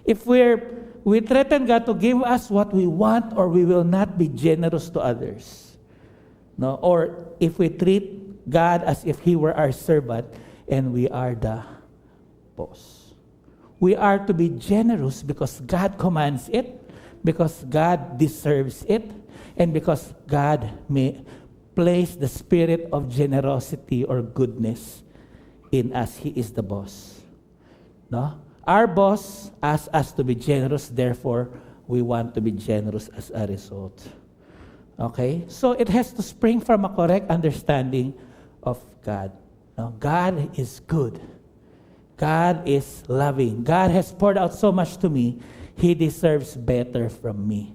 If we threaten God to give us what we want or we will not be generous to others. No? Or if we treat God as if He were our servant and we are the boss. We are to be generous because God commands it, because God deserves it, and because God may place the spirit of generosity or goodness in us. He is the boss. No? Our boss asks us to be generous, therefore, we want to be generous as a result. Okay? So it has to spring from a correct understanding of God. No? God is good. God is loving. God has poured out so much to me. He deserves better from me.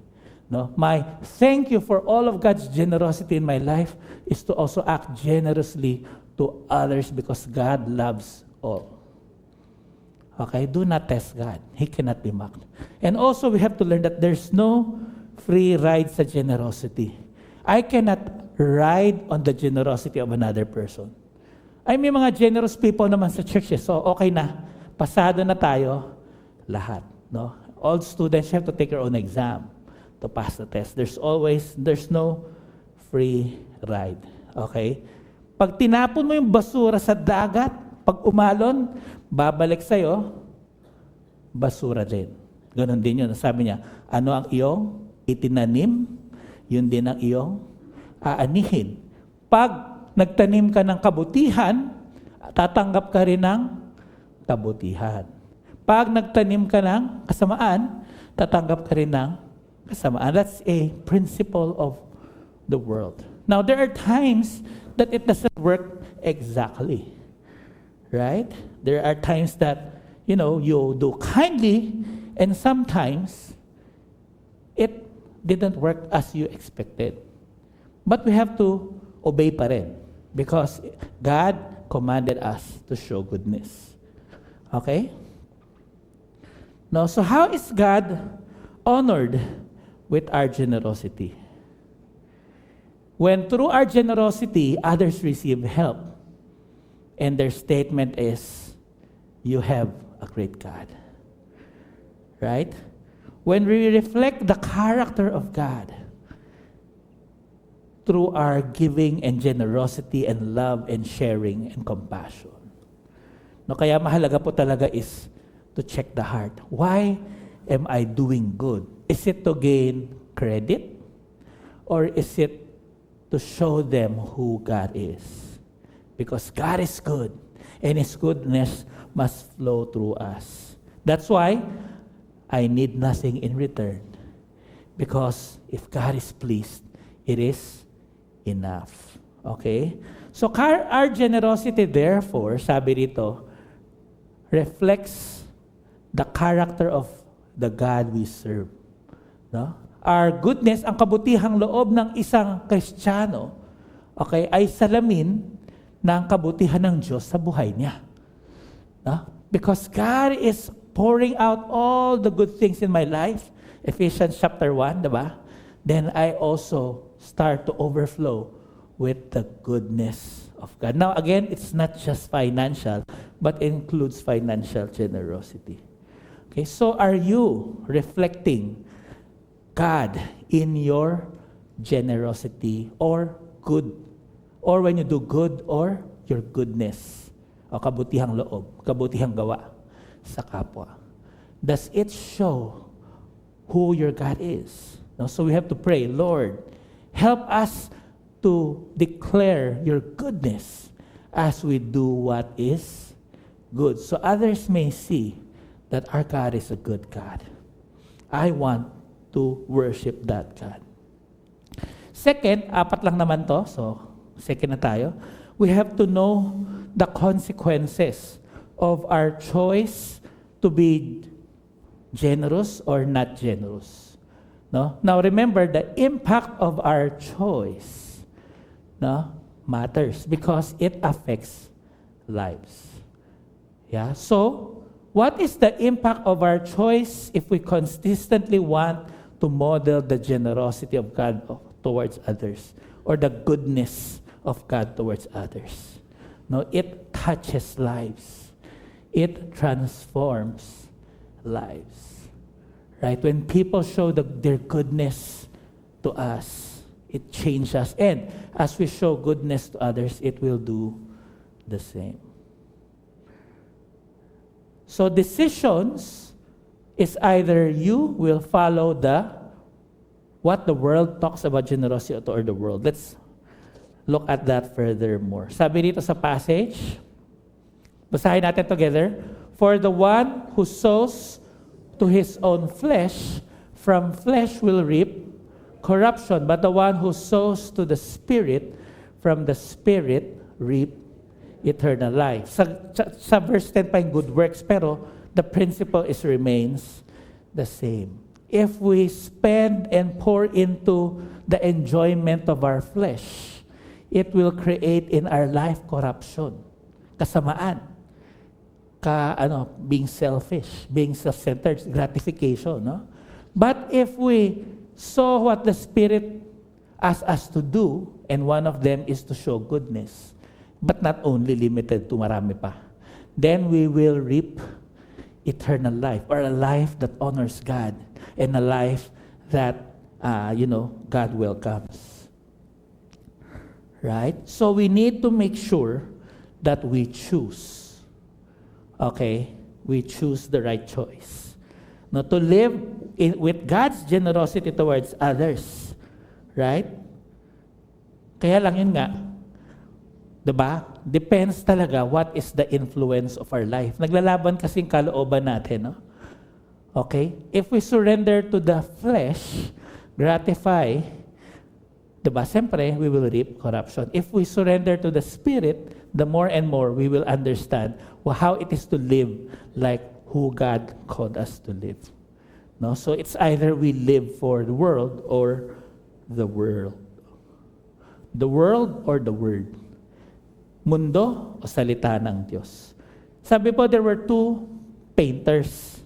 No? My thank you for all of God's generosity in my life is to also act generously to others because God loves all. Okay? Do not test God. He cannot be mocked. And also, we have to learn that there's no free ride sa generosity. I cannot ride on the generosity of another person. Ay, may mga generous people naman sa churches, so okay na. Pasado na tayo lahat. No? All students have to take their own exam to pass the test. There's no free ride. Okay? Pag tinapon mo yung basura sa dagat, pag umalon, babalik sa'yo, basura din. Ganon din yun. Sabi niya, ano ang iyong itinanim, yun din ang iyong aanihin. Pag nagtanim ka ng kabutihan, tatanggap ka rin ng kabutihan. Pag nagtanim ka ng kasamaan, tatanggap ka rin ng kasamaan. That's a principle of the world. Now, there are times that it doesn't work exactly. Right? There are times that, you do kindly, and sometimes it didn't work as you expected. But we have to obey pa rin because God commanded us to show goodness. Okay? Now, so how is God honored with our generosity? When through our generosity, others receive help, and their statement is, you have a great God. Right? When we reflect the character of God through our giving and generosity and love and sharing and compassion. No, kaya mahalaga po talaga is to check the heart. Why am I doing good? Is it to gain credit? Or is it to show them who God is? Because God is good, and His goodness must flow through us. That's why I need nothing in return. Because if God is pleased, it is enough. Okay? So our generosity, therefore, sabi rito, reflects the character of the God we serve. No? Our goodness, ang kabutihang loob ng isang Kristiyano, okay, ay salamin ng kabutihan ng Diyos sa buhay niya. No? Because God is pouring out all the good things in my life, Ephesians chapter 1, diba? Then I also start to overflow with the goodness of God. Now again, it's not just financial, but includes financial generosity. Okay, so are you reflecting God in your generosity or good? Or when you do good or your goodness? O kabutihang loob, kabutihang gawa sa kapwa. Does it show who your God is? No? So we have to pray, Lord, help us to declare your goodness as we do what is good. So others may see that our God is a good God. I want to worship that God. Second, apat lang naman to. So, second na tayo. We have to know the consequences of our choice to be generous or not generous. No? Now, remember, the impact of our choice matters because it affects lives. Yeah? So, what is the impact of our choice if we consistently want to model the generosity of God towards others or the goodness of God towards others? No, it touches lives. It transforms lives. Right? When people show their goodness to us, it changes us. And as we show goodness to others, it will do the same. So decisions is either you will follow what the world talks about generosity or the world. Let's look at that furthermore. Sabi dito sa passage, basahin natin together. For the one who sows to his own flesh, from flesh will reap corruption, but the one who sows to the Spirit, from the Spirit reap eternal life. Sa verse 10 pa yung good works, pero the principle remains the same. if we spend and pour into the enjoyment of our flesh, it will create in our life corruption, kasamaan, being selfish, being self-centered, gratification, no? But if we saw what the Spirit asks us to do, and one of them is to show goodness, but not only limited to marami pa, then we will reap eternal life, or a life that honors God, and a life that, God welcomes. Right? So we need to make sure that we choose. Okay? We choose the right choice. Now, to live with God's generosity towards others. Right? Kaya lang yun nga, diba? Depends talaga what is the influence of our life. Naglalaban kasing kalooban natin, no? Okay? If we surrender to the flesh, gratify, diba? Siyempre, we will reap corruption. If we surrender to the Spirit, the more and more we will understand how it is to live like who God called us to live. No? So it's either we live for the world or the world. The world or the Word. Mundo o salita ng Diyos. Sabi po, there were two painters.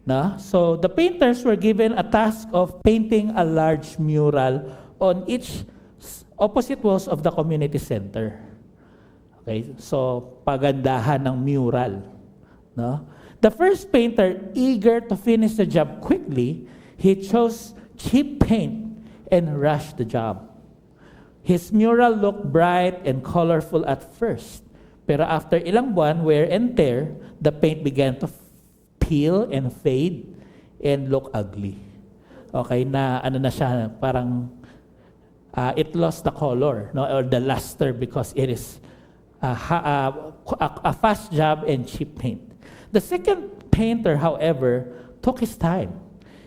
Na? So the painters were given a task of painting a large mural on each opposite walls of the community center. Okay? So pagandahan ng mural. No? The first painter, eager to finish the job quickly, he chose cheap paint and rushed the job. His mural looked bright and colorful at first, pero after ilang buwan, wear and tear, the paint began to peel and fade and look ugly. Okay, na ano na siya, parang it lost the color, no, or the luster because it is a fast job and cheap paint. The second painter, however, took his time.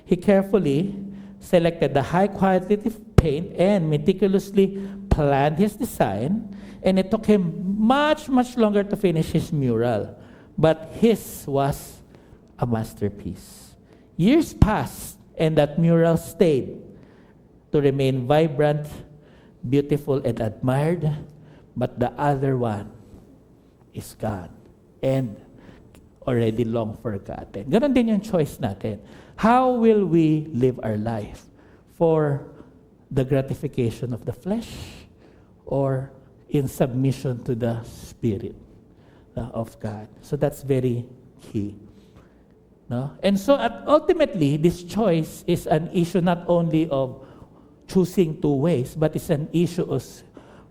He carefully selected the high quality paint and meticulously planned his design, and it took him much longer to finish his mural. But his was a masterpiece. Years passed, and that mural stayed to remain vibrant, beautiful, and admired, but the other one is gone and already long forgotten. Ganon din yung choice natin. How will we live our life? For the gratification of the flesh or in submission to the Spirit of God? So that's very key. No? And so ultimately, this choice is an issue not only of choosing two ways, but it's an issue of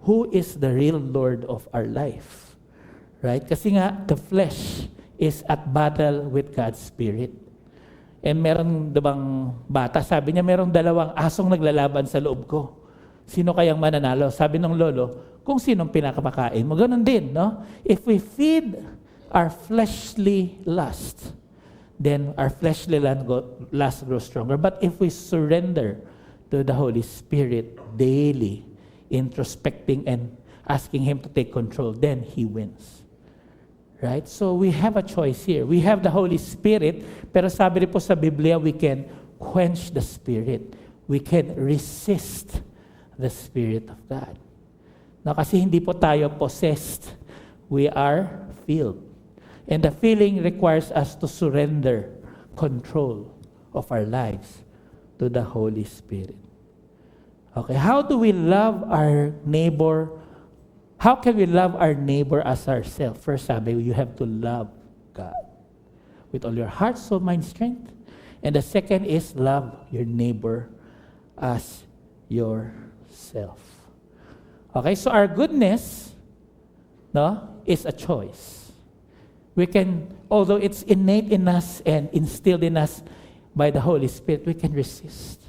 who is the real Lord of our life. Right? Kasi nga, the flesh is at battle with God's Spirit. And meron dabang bata, sabi niya, merong dalawang asong naglalaban sa loob ko. Sino kayang mananalo? Sabi ng lolo, kung sinong pinakapakain mo. Ganun din, no? If we feed our fleshly lust, then our fleshly lust grows stronger. But if we surrender to the Holy Spirit daily, introspecting and asking Him to take control, then He wins. Right? So we have a choice here. We have the Holy Spirit, pero sabi rin po sa Biblia, we can quench the Spirit. We can resist the Spirit of God. Na kasi hindi po tayo possessed. We are filled. And the feeling requires us to surrender control of our lives to the Holy Spirit. Okay, how do we love our neighbor? How can we love our neighbor as ourselves? First, sabi, you have to love God with all your heart, soul, mind, strength. And the second is love your neighbor as yourself. Okay, so our goodness, no, is a choice. We can, although it's innate in us and instilled in us by the Holy Spirit, we can resist.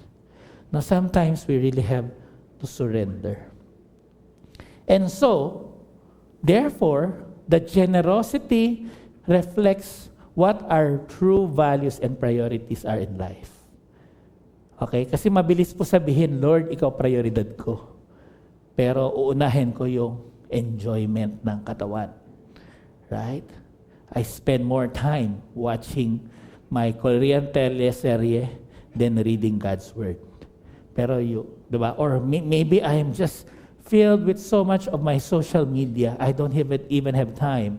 Now, sometimes we really have to surrender. And so, therefore, the generosity reflects what our true values and priorities are in life. Okay? Kasi mabilis po sabihin, Lord, ikaw prioridad ko. Pero uunahin ko yung enjoyment ng katawan. Right? I spend more time watching my Korean teleserye than reading God's Word. Pero diba? Or maybe I am just filled with so much of my social media, I don't even have time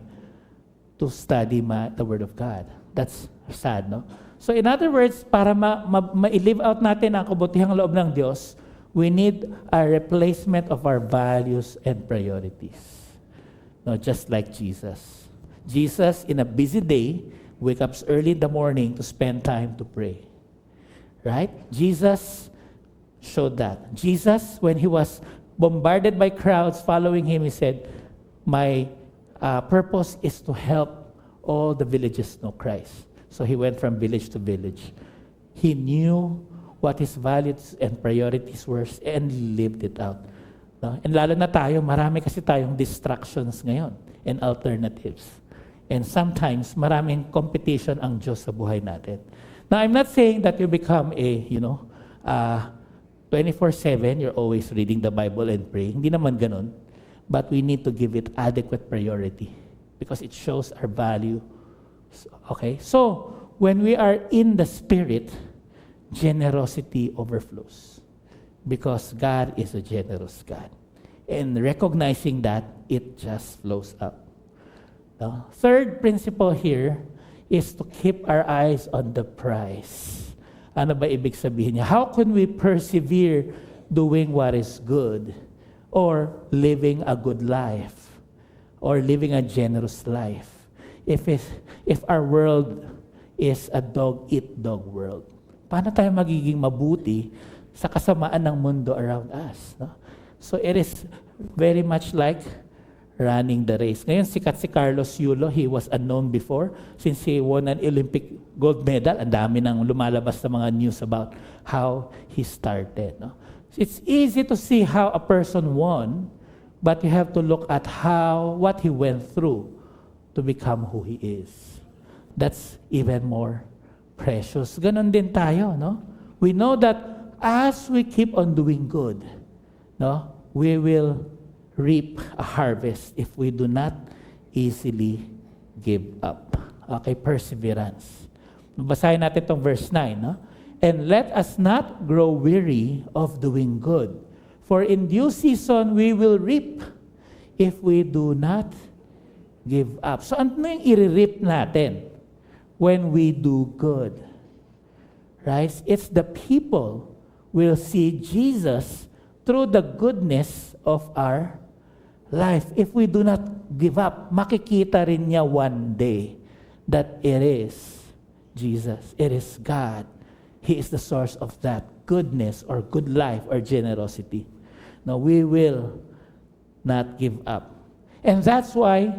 to study the Word of God. That's sad, no? So in other words, para ma-live out natin ang kabutihang loob ng Diyos, we need a replacement of our values and priorities. No, just like Jesus. Jesus, in a busy day, wakes up early in the morning to spend time to pray. Right? Jesus showed that. Jesus, when he was bombarded by crowds following him, he said, my purpose is to help all the villages know Christ. So he went from village to village. He knew what his values and priorities were and lived it out. No? And lalo na tayo, marami kasi tayong distractions ngayon and alternatives. And sometimes, maraming competition ang Diyos sa buhay natin. Now, I'm not saying that you become a, 24/7, you're always reading the Bible and praying. Hindi naman ganun. But we need to give it adequate priority because it shows our value. Okay? So, when we are in the Spirit, generosity overflows because God is a generous God. And recognizing that, it just flows up. The third principle here is to keep our eyes on the prize. Ano ba ibig sabihin niya? How can we persevere doing what is good or living a good life or living a generous life if our world is a dog-eat-dog world? Paano tayo magiging mabuti sa kasamaan ng mundo around us? No? So it is very much like running the race. Ngayon, sikat si Carlos Yulo. He was unknown before. Since he won an Olympic gold medal, ang dami nang lumalabas na mga news about how he started. No? It's easy to see how a person won, but you have to look at what he went through to become who he is. That's even more precious. Ganon din tayo, no? We know that as we keep on doing good, no, we will reap a harvest if we do not easily give up. Okay, perseverance. Basahin natin itong verse 9. No? And let us not grow weary of doing good, for in due season we will reap if we do not give up. So ano yung i-reap natin when we do good? Right? It's the people will see Jesus through the goodness of our life. If we do not give up, makikita rin niya one day that it is Jesus. It is God. He is the source of that goodness or good life or generosity. No, we will not give up. And that's why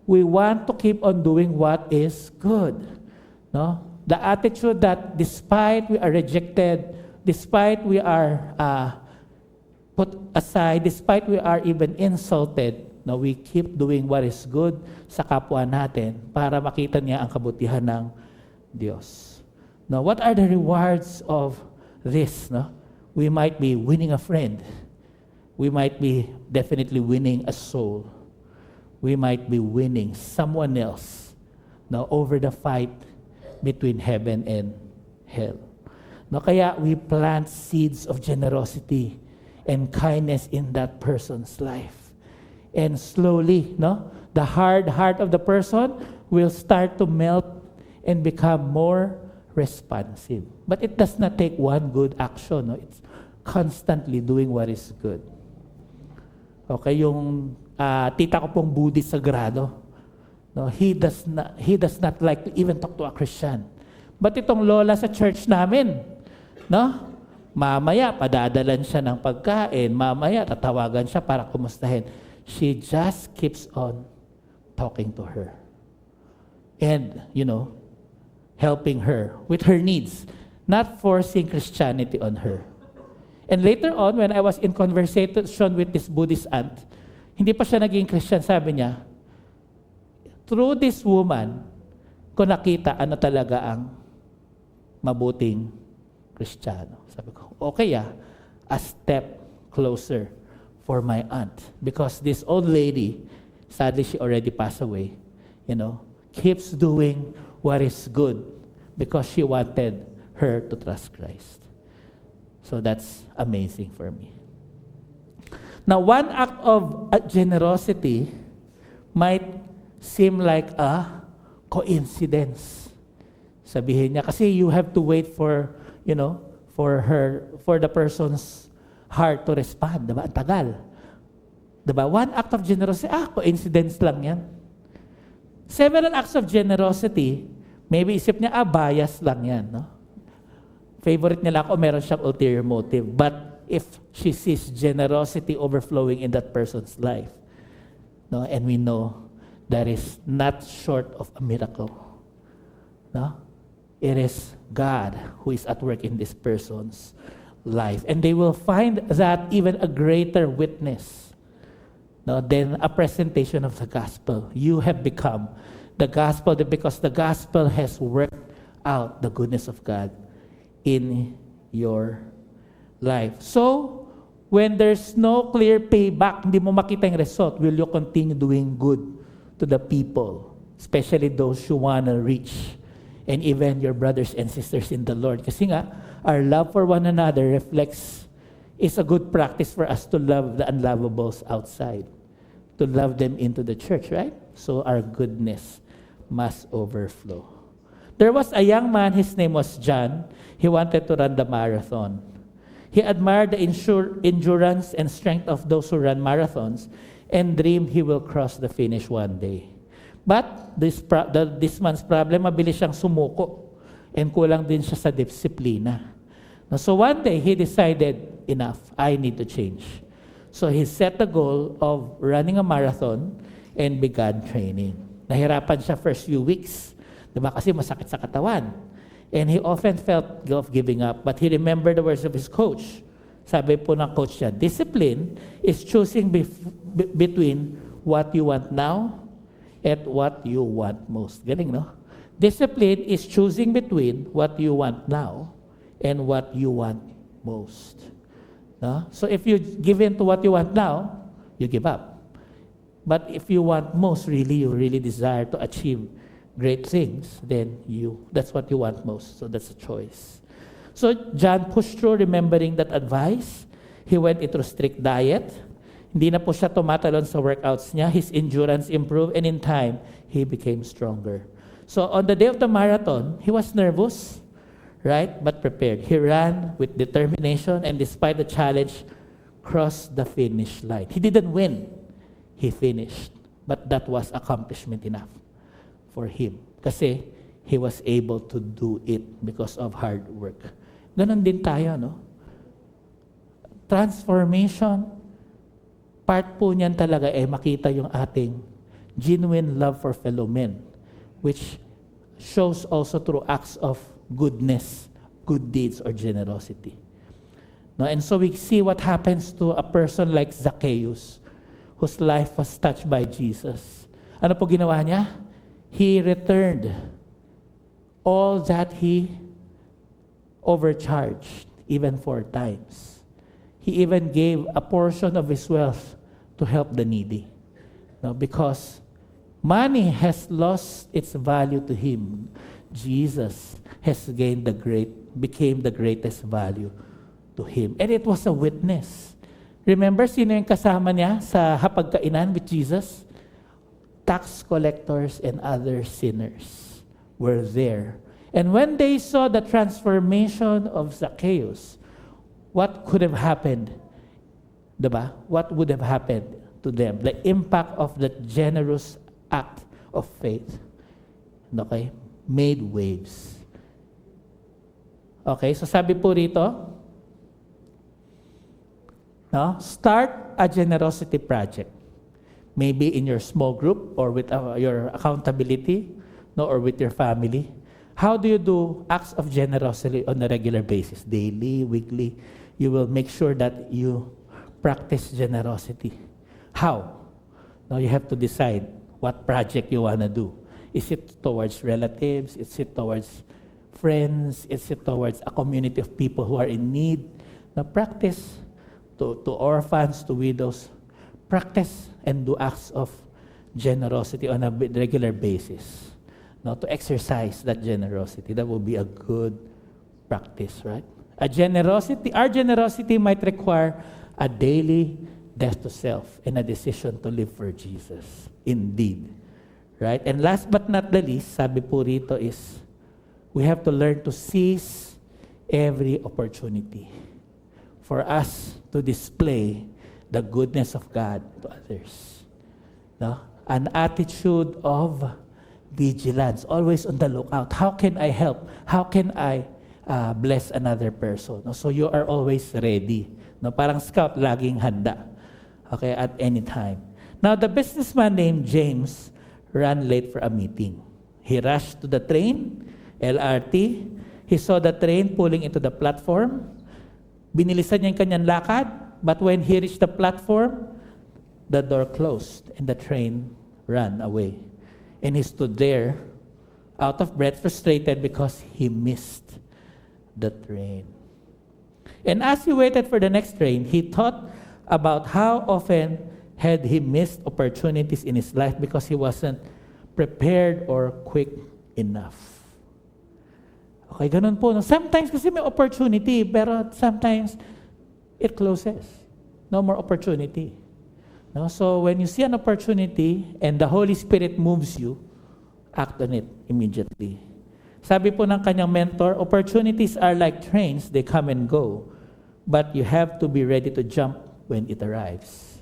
we want to keep on doing what is good. No? The attitude that despite we are rejected, despite we are put aside, despite we are even insulted, na we keep doing what is good sa kapwa natin para makita niya ang kabutihan ng Diyos. Now, what are the rewards of this? No? We might be winning a friend. We might be definitely winning a soul. We might be winning someone else over the fight between heaven and hell. No, kaya we plant seeds of generosity and kindness in that person's life. And slowly, the hard heart of the person will start to melt and become more responsive. But it does not take one good action. No? It's constantly doing what is good. Okay, yung tita ko pong Buddhist sagrado, he does not like to even talk to a Christian. But itong lola sa church namin, mamaya, padadalan siya ng pagkain. Mamaya, tatawagan siya para kumustahin. She just keeps on talking to her. And, helping her with her needs. Not forcing Christianity on her. And later on, when I was in conversation with this Buddhist aunt, hindi pa siya naging Christian, sabi niya, through this woman, ko nakita ano talaga ang mabuting Kristiyano. Sabi ko, okay a step closer for my aunt. Because this old lady, sadly she already passed away, keeps doing what is good because she wanted her to trust Christ. So that's amazing for me. Now, one act of generosity might seem like a coincidence. Sabihin niya, kasi you have to wait for, for the person's heart to respond. Diba? Ang tagal. Diba? One act of generosity, coincidence lang yan. Several acts of generosity, maybe isip niya, bias lang yan. No? Favorite nila ako, meron siyang ulterior motive. But if she sees generosity overflowing in that person's life, no, and we know that is not short of a miracle. No? It is God who is at work in this person's life. And they will find that even a greater witness, no, than a presentation of the gospel. You have become the gospel because the gospel has worked out the goodness of God in your life. So, when there's no clear payback, hindi mo makita yung result, will you continue doing good to the people, especially those you want to reach, and even your brothers and sisters in the Lord? Kasi nga, our love for one another is a good practice for us to love the unlovables outside, to love them into the church, right? So our goodness must overflow. There was a young man, his name was John. He wanted to run the marathon. He admired the endurance and strength of those who run marathons and dreamed he will cross the finish one day. But this man's problem, mabilis siyang sumuko and kulang din siya sa disiplina. So one day, he decided, enough, I need to change. So he set the goal of running a marathon and began training. Nahirapan siya first few weeks. Diba? Kasi masakit sa katawan. And he often felt of giving up, but he remembered the words of his coach. Sabi po ng coach niya, discipline is choosing between what you want now and what you want most. Galing, no? Discipline is choosing between what you want now and what you want most. No? So if you give in to what you want now, you give up. But if you want most, you really desire to achieve great things, then that's what you want most. So that's a choice. So John pushed through, remembering that advice. He went into strict diet. Hindi na po siya tumatalon sa workouts niya. His endurance improved, and in time, he became stronger. So on the day of the marathon, he was nervous, right? But prepared. He ran with determination, and despite the challenge, crossed the finish line. He didn't win. He finished. But that was accomplishment enough for him. Kasi he was able to do it because of hard work. Ganon din tayo, no? Transformation, part po niyan talaga makita yung ating genuine love for fellow men, which shows also through acts of goodness, good deeds, or generosity. No? And so we see what happens to a person like Zacchaeus, whose life was touched by Jesus. Ano po ginawa niya? He returned all that he overcharged, even 4 times. He even gave a portion of his wealth to help the needy. No, because money has lost its value to him. Jesus became the greatest value to him. And it was a witness. Remember, sino yung kasama niya sa hapagkainan with Jesus? Tax collectors and other sinners were there. And when they saw the transformation of Zacchaeus, what could have happened? Diba? What would have happened to them? The impact of that generous act of faith, okay, made waves. Okay, so sabi po rito, no, start a generosity project. Maybe in your small group or with your accountability, no, or with your family. How do you do acts of generosity on a regular basis? Daily, weekly. You will make sure that you practice generosity. How? Now you have to decide what project you want to do. Is it towards relatives? Is it towards friends? Is it towards a community of people who are in need? Now practice to orphans, to widows. Practice and do acts of generosity on a regular basis. Now, to exercise that generosity, that will be a good practice, right? Our generosity might require a daily death to self and a decision to live for Jesus. Indeed. Right? And last but not the least, sabi po rito is, we have to learn to seize every opportunity for us to display the goodness of God to others. No? An attitude of vigilance, always on the lookout. How can I help? How can I bless another person? No? So you are always ready. No? Parang scout, laging handa. Okay, at any time. Now, the businessman named James ran late for a meeting. He rushed to the train, LRT. He saw the train pulling into the platform. Binilisan niya yung kanyang lakad, but when he reached the platform, the door closed and the train ran away. And he stood there, out of breath, frustrated because he missed the train. And as he waited for the next train, he thought about how often had he missed opportunities in his life because he wasn't prepared or quick enough. Okay, ganun po. Sometimes kasi may opportunity, pero sometimes it closes. No more opportunity. No? So when you see an opportunity and the Holy Spirit moves you, act on it immediately. Sabi po ng kanyang mentor, opportunities are like trains, they come and go, but you have to be ready to jump when it arrives.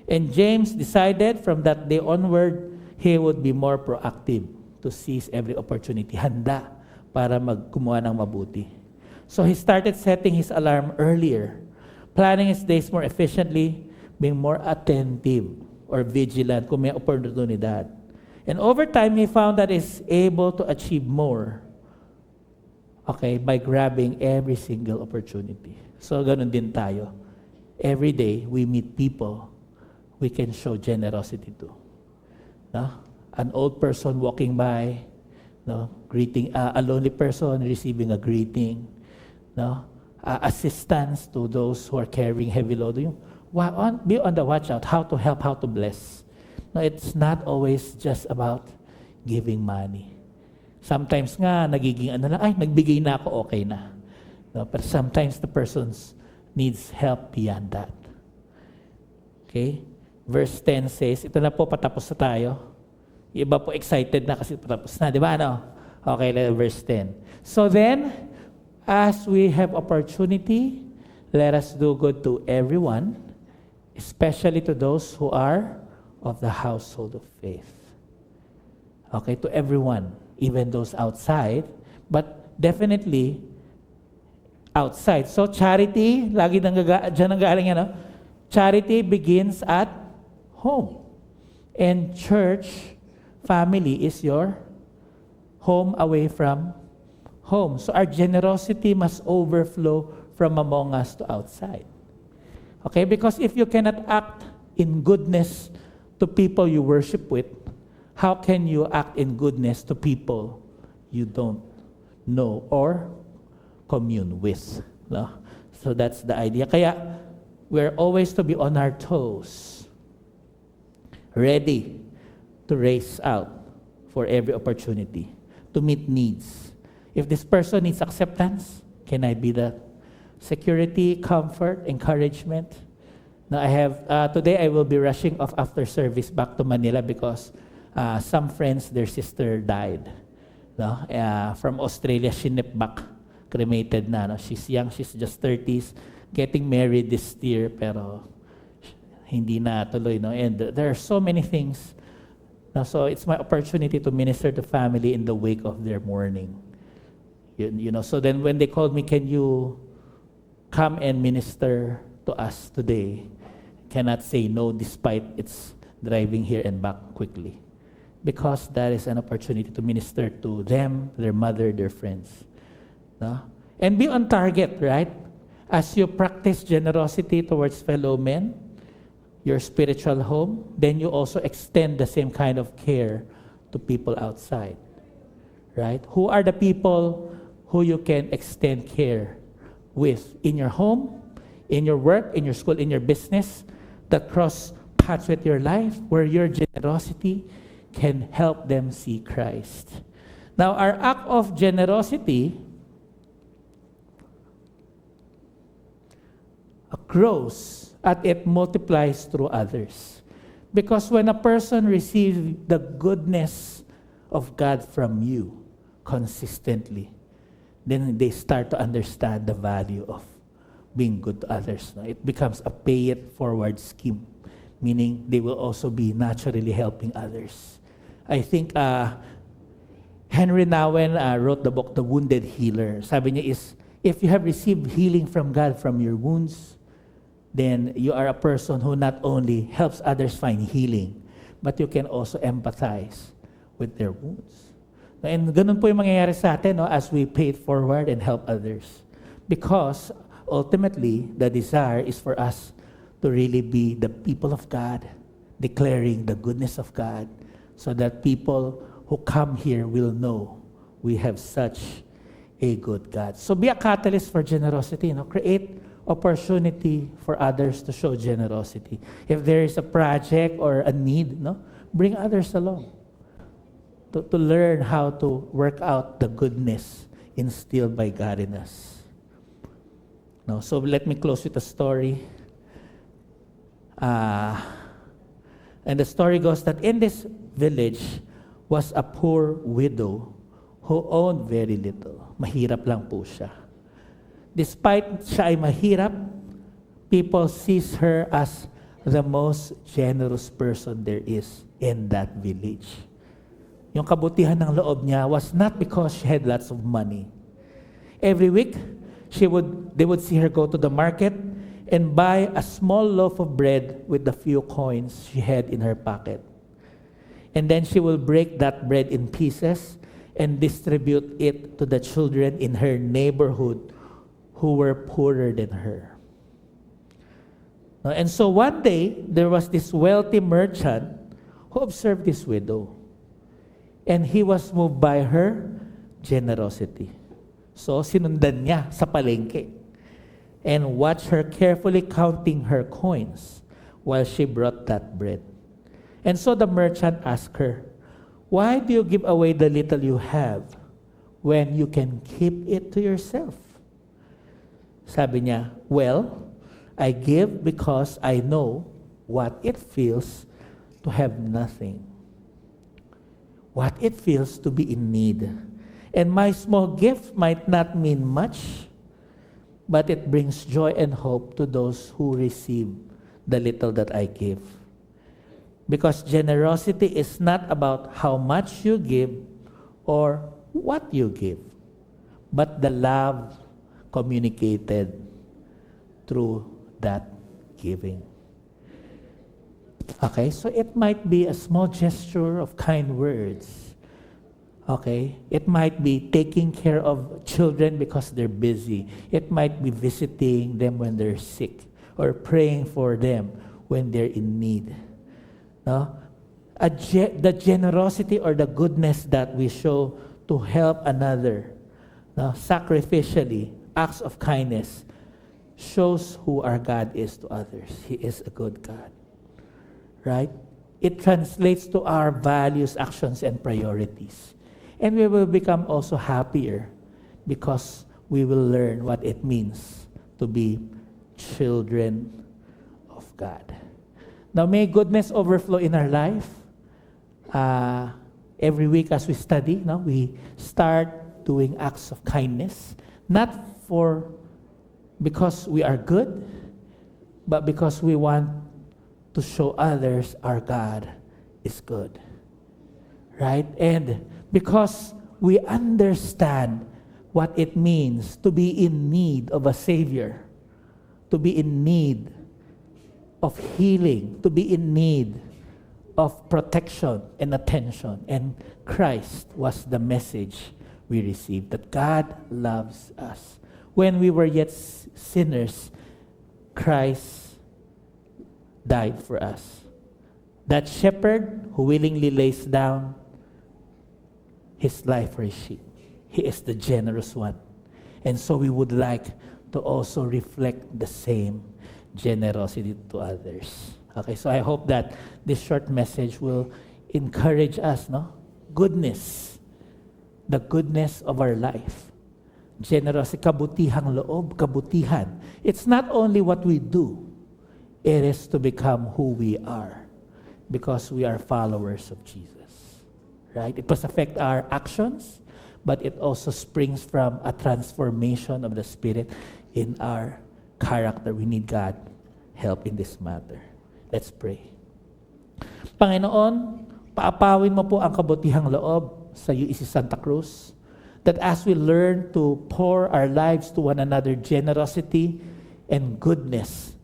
And James decided from that day onward, he would be more proactive to seize every opportunity. Handa para magkumuha ng mabuti. So he started setting his alarm earlier, planning his days more efficiently, being more attentive or vigilant kung may oportunidad. And over time, he found that he's able to achieve more, okay, by grabbing every single opportunity. So ganun din tayo. Every day, we meet people we can show generosity to. No? An old person walking by, no? Greeting a lonely person receiving a greeting, no? Assistance to those who are carrying heavy load. Be on the watch out, how to help, how to bless. No, it's not always just about giving money. Sometimes nga, nagiging nagbigay na ako, okay na. No, but sometimes the person needs help beyond that. Okay? Verse 10 says, ito na po, patapos na tayo. Yung iba po excited na kasi patapos na, di ba? Ano? Okay, verse 10. So then, as we have opportunity, let us do good to everyone, especially to those who are of the household of faith. Okay, to everyone, even those outside, but definitely outside. So charity, lagi dyan nanggaling, charity begins at home. And church, family is your home away from home. So our generosity must overflow from among us to outside. Okay, because if you cannot act in goodness to people you worship with, how can you act in goodness to people you don't know or commune with? No? So that's the idea. Kaya we're always to be on our toes, ready to race out for every opportunity, to meet needs. If this person needs acceptance, can I be the security, comfort, encouragement? Now I have, today I will be rushing off after service back to Manila because some friends, their sister died. No? From Australia, shinip back, cremated na. No? She's young, she's just 30s, getting married this year, pero hindi na tuloy. No? And there are so many things. No? So it's my opportunity to minister to family in the wake of their mourning. You know, so then when they called me, can you come and minister to us today? Cannot say no despite it's driving here and back quickly. Because that is an opportunity to minister to them, their mother, their friends. No? And be on target, right? As you practice generosity towards fellow men, your spiritual home, then you also extend the same kind of care to people outside. Right? Who are the people who you can extend care with in your home, in your work, in your school, in your business, that cross paths with your life, where your generosity can help them see Christ. Now, our act of generosity grows and it multiplies through others. Because when a person receives the goodness of God from you consistently, then they start to understand the value of being good to others. No? It becomes a pay it forward scheme, meaning they will also be naturally helping others. I think Henry Nouwen wrote the book, The Wounded Healer. Sabi niya is, if you have received healing from God from your wounds, then you are a person who not only helps others find healing, but you can also empathize with their wounds. And ganun po yung mangyayari sa atin, no, as we pay it forward and help others. Because ultimately, the desire is for us to really be the people of God, declaring the goodness of God, so that people who come here will know we have such a good God. So be a catalyst for generosity. No? Create opportunity for others to show generosity. If there is a project or a need, no, bring others along to learn how to work out the goodness instilled by God in us. No, so let me close with a story. And the story goes that in this village was a poor widow who owned very little. Mahirap lang po siya. Despite siya ay mahirap, people sees her as the most generous person there is in that village. Yung kabutihan ng loob niya was not because she had lots of money. Every week, they would see her go to the market and buy a small loaf of bread with the few coins she had in her pocket. And then she will break that bread in pieces and distribute it to the children in her neighborhood who were poorer than her. And so one day, there was this wealthy merchant who observed this widow. And he was moved by her generosity. So sinundan niya sa palengke and watched her carefully counting her coins while she brought that bread. And so the merchant asked her, "Why do you give away the little you have when you can keep it to yourself?" Sabi niya, "Well, I give because I know what it feels to have nothing, what it feels to be in need. And my small gift might not mean much, but it brings joy and hope to those who receive the little that I give. Because generosity is not about how much you give or what you give, but the love communicated through that giving." Okay, so it might be a small gesture of kind words. Okay, it might be taking care of children because they're busy. It might be visiting them when they're sick or praying for them when they're in need. No? The generosity or the goodness that we show to help another, no, sacrificially, acts of kindness, shows who our God is to others. He is a good God. Right? It translates to our values, actions, and priorities. And we will become also happier because we will learn what it means to be children of God. Now, may goodness overflow in our life. Every week as we study, no, we start doing acts of kindness, not because we are good, but because we want to show others our God is good. Right? And because we understand what it means to be in need of a Savior, to be in need of healing, to be in need of protection and attention. And Christ was the message we received, that God loves us. When we were yet sinners, Christ died for us. That shepherd who willingly lays down his life for his sheep. He is the generous one. And so we would like to also reflect the same generosity to others. Okay, so I hope that this short message will encourage us, no? Goodness, the goodness of our life, generosity, kabutihang loob, kabutihan. It's not only what we do, it is to become who we are because we are followers of Jesus. Right? It must affect our actions, but it also springs from a transformation of the Spirit in our character. We need God help in this matter. Let's pray. Panginoon, paapawin mo po ang kabutihang loob sa UEC Santa Cruz, that as we learn to pour our lives to one another, generosity and goodness,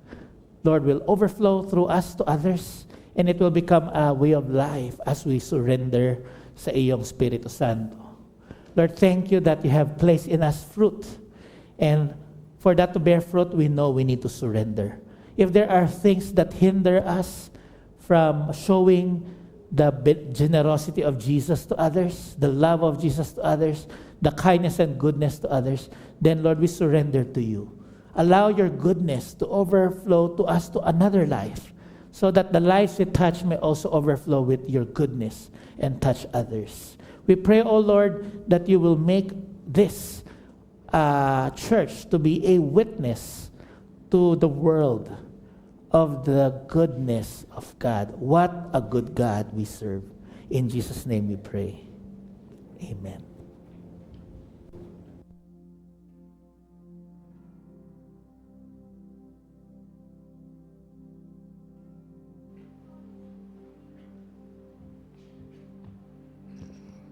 Lord, will overflow through us to others, and it will become a way of life as we surrender sa iyong Espiritu Santo. Lord, thank you that you have placed in us fruit, and for that to bear fruit, we know we need to surrender. If there are things that hinder us from showing the generosity of Jesus to others, the love of Jesus to others, the kindness and goodness to others, then Lord, we surrender to you. Allow your goodness to overflow to us to another life, so that the lives we touch may also overflow with your goodness and touch others. We pray, O Lord, that you will make this church to be a witness to the world of the goodness of God. What a good God we serve. In Jesus' name we pray. Amen.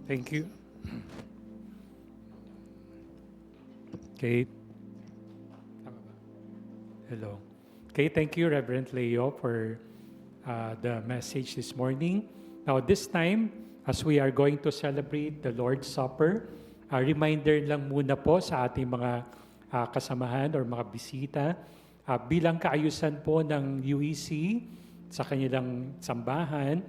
Thank you. Okay. Tama ba? Hello. Okay, thank you, Reverend Leo, for the message this morning. Now, this time, as we are going to celebrate the Lord's Supper, a reminder lang muna po sa ating mga kasamahan or mga bisita, bilang kaayusan po ng UEC sa kanilang sambahan,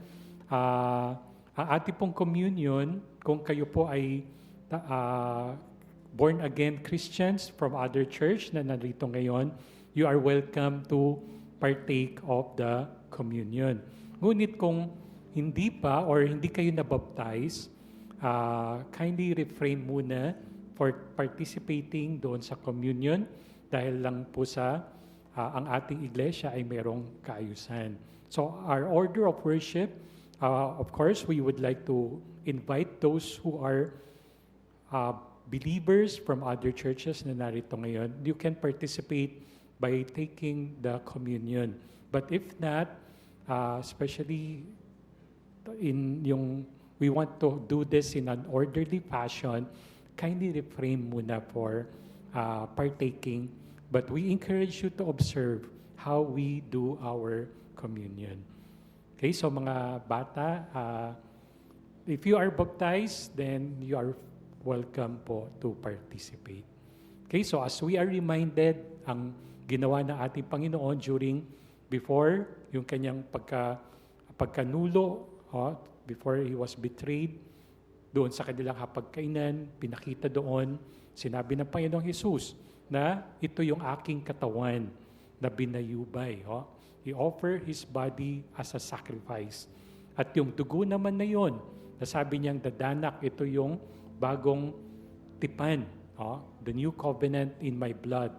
ang ating pong communion, kung kayo po ay born-again Christians from other church na narito ngayon, you are welcome to partake of the communion. Ngunit kung hindi pa or hindi kayo nabaptize, kindly refrain muna for participating doon sa communion dahil lang po sa ang ating iglesia ay merong kaayusan. So our order of worship, of course, we would like to invite those who are believers from other churches na narito ngayon. You can participate by taking the communion. But if not, especially we want to do this in an orderly fashion, kindly refrain muna for partaking. But we encourage you to observe how we do our communion. Okay, so mga bata, if you are baptized, then you are welcome po to participate. Okay, so as we are reminded, ang ginawa ng ating Panginoon before yung kanyang pagkanulo, before he was betrayed, doon sa kanilang hapagkainan, pinakita doon, sinabi ng Panginoong Jesus na ito yung aking katawan na binayubay. He offered His body as a sacrifice. At yung dugo naman na yon, nasabi niyang dadanak, ito yung bagong tipan, the new covenant in my blood,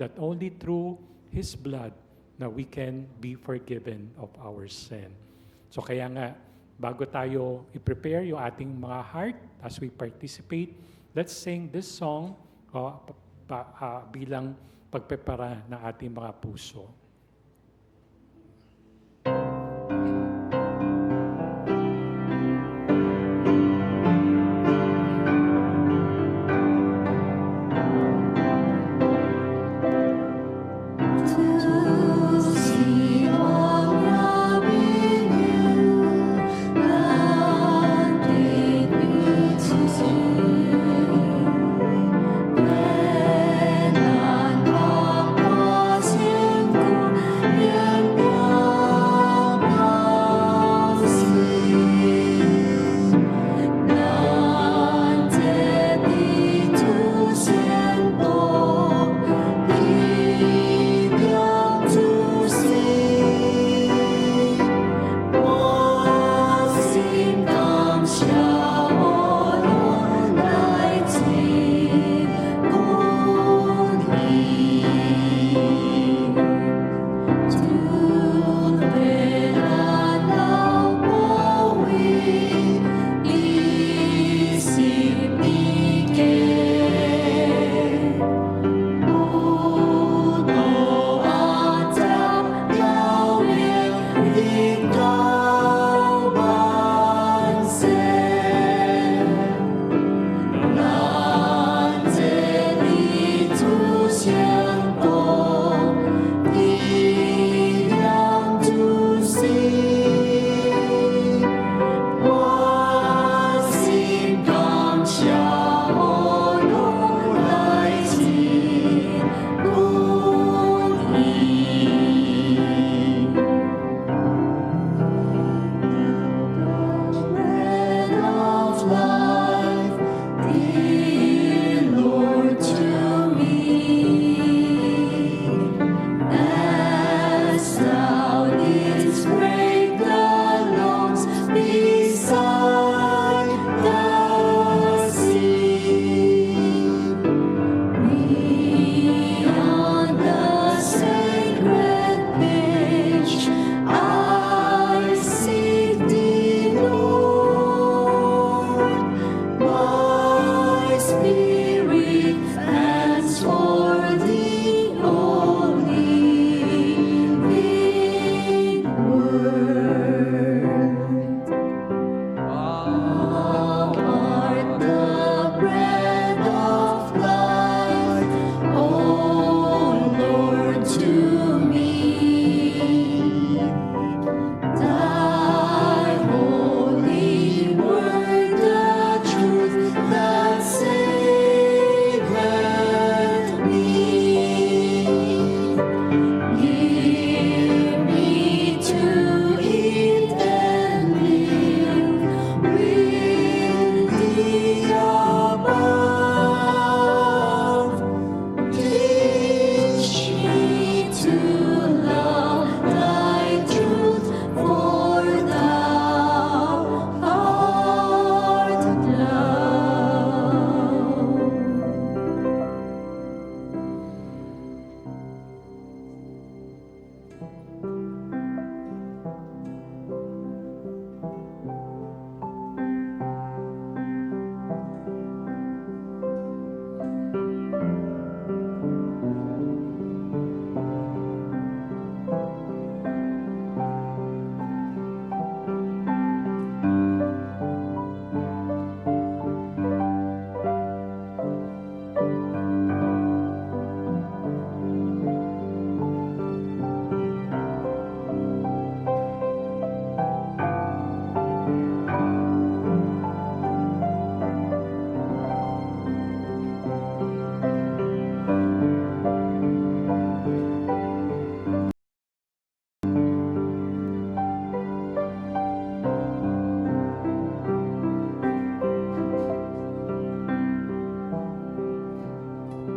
that only through His blood na we can be forgiven of our sin. So kaya nga, bago tayo i-prepare yung ating mga heart as we participate, let's sing this song bilang pagprepara ng ating mga puso. Kailan pa po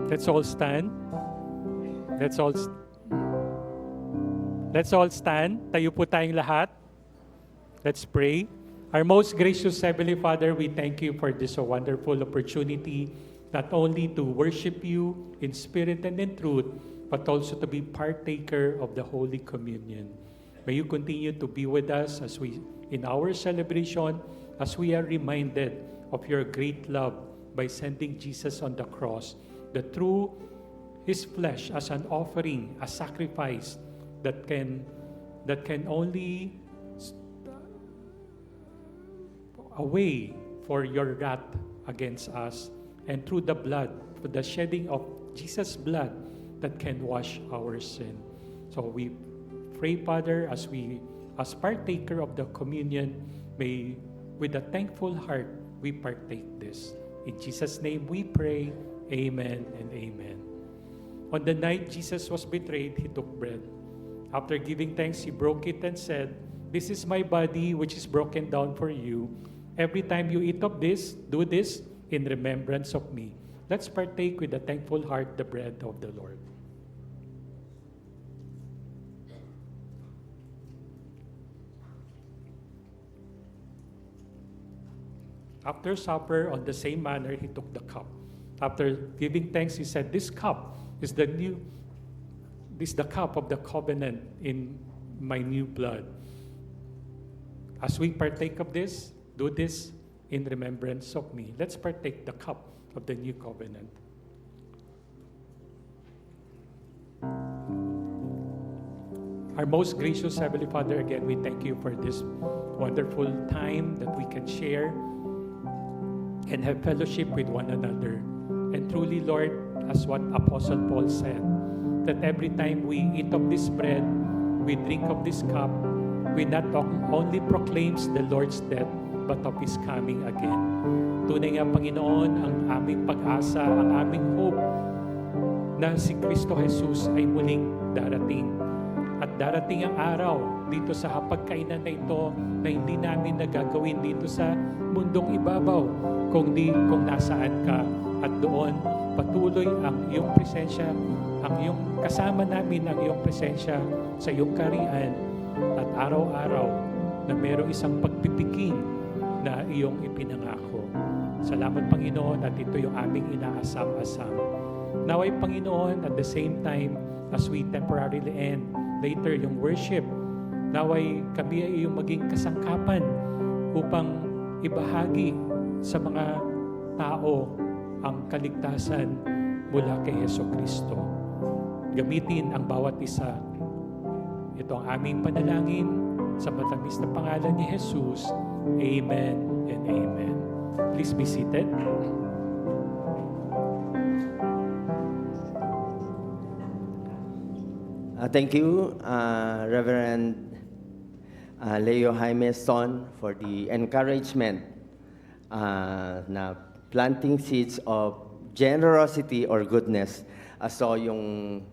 Let's all stand. Let's all Let's all stand. Tayo po tayong lahat. Let's pray. Our most gracious Heavenly Father, we thank you for this wonderful opportunity not only to worship you in spirit and in truth, but also to be partaker of the Holy Communion. May you continue to be with us as we, in our celebration, as we are reminded of your great love by sending Jesus on the cross, that through His flesh as an offering, a sacrifice that can only away for your wrath against us, and through the blood, for the shedding of Jesus' blood that can wash our sin. So we pray, Father, as partaker of the communion, may with a thankful heart we partake this. In Jesus' name we pray, amen and amen. On the night Jesus was betrayed, He took bread. After giving thanks, He broke it and said, "This is my body which is broken down for you. Every time you eat of this, do this in remembrance of me." Let's partake with a thankful heart the bread of the Lord. After supper, on the same manner, He took the cup. After giving thanks, He said, "This cup is the cup of the covenant in my new blood. As we partake of this, do this in remembrance of me." Let's partake the cup of the new covenant. Our most gracious Heavenly Father, again, we thank you for this wonderful time that we can share and have fellowship with one another. And truly, Lord, as what Apostle Paul said, that every time we eat of this bread, we drink of this cup, we not only proclaims the Lord's death, but of His coming again. Tunay nga, Panginoon, ang aming pag-asa, ang aming hope, na si Kristo Jesus ay muling darating. At darating ang araw dito sa hapagkainan na ito na hindi namin nagagawin dito sa mundong ibabaw, kung nasaan ka. At doon, patuloy ang iyong presensya, ang iyong kasama namin, ang iyong presensya sa iyong kariyan. At araw-araw na mayroong isang pagpipiging na iyong ipinangako. Salamat, Panginoon, at ito yung aming inaasam-asam. Naway, Panginoon, at the same time, as we temporarily end later yung worship, naway kami ay iyong maging kasangkapan upang ibahagi sa mga tao ang kaligtasan mula kay Jesucristo. Gamitin ang bawat isa. Ito ang aming panalangin sa matamis na pangalan ni Jesus. Amen and amen. Please be seated. Thank you, Reverend Leo Jaime Son, for the encouragement na planting seeds of generosity or goodness. So yung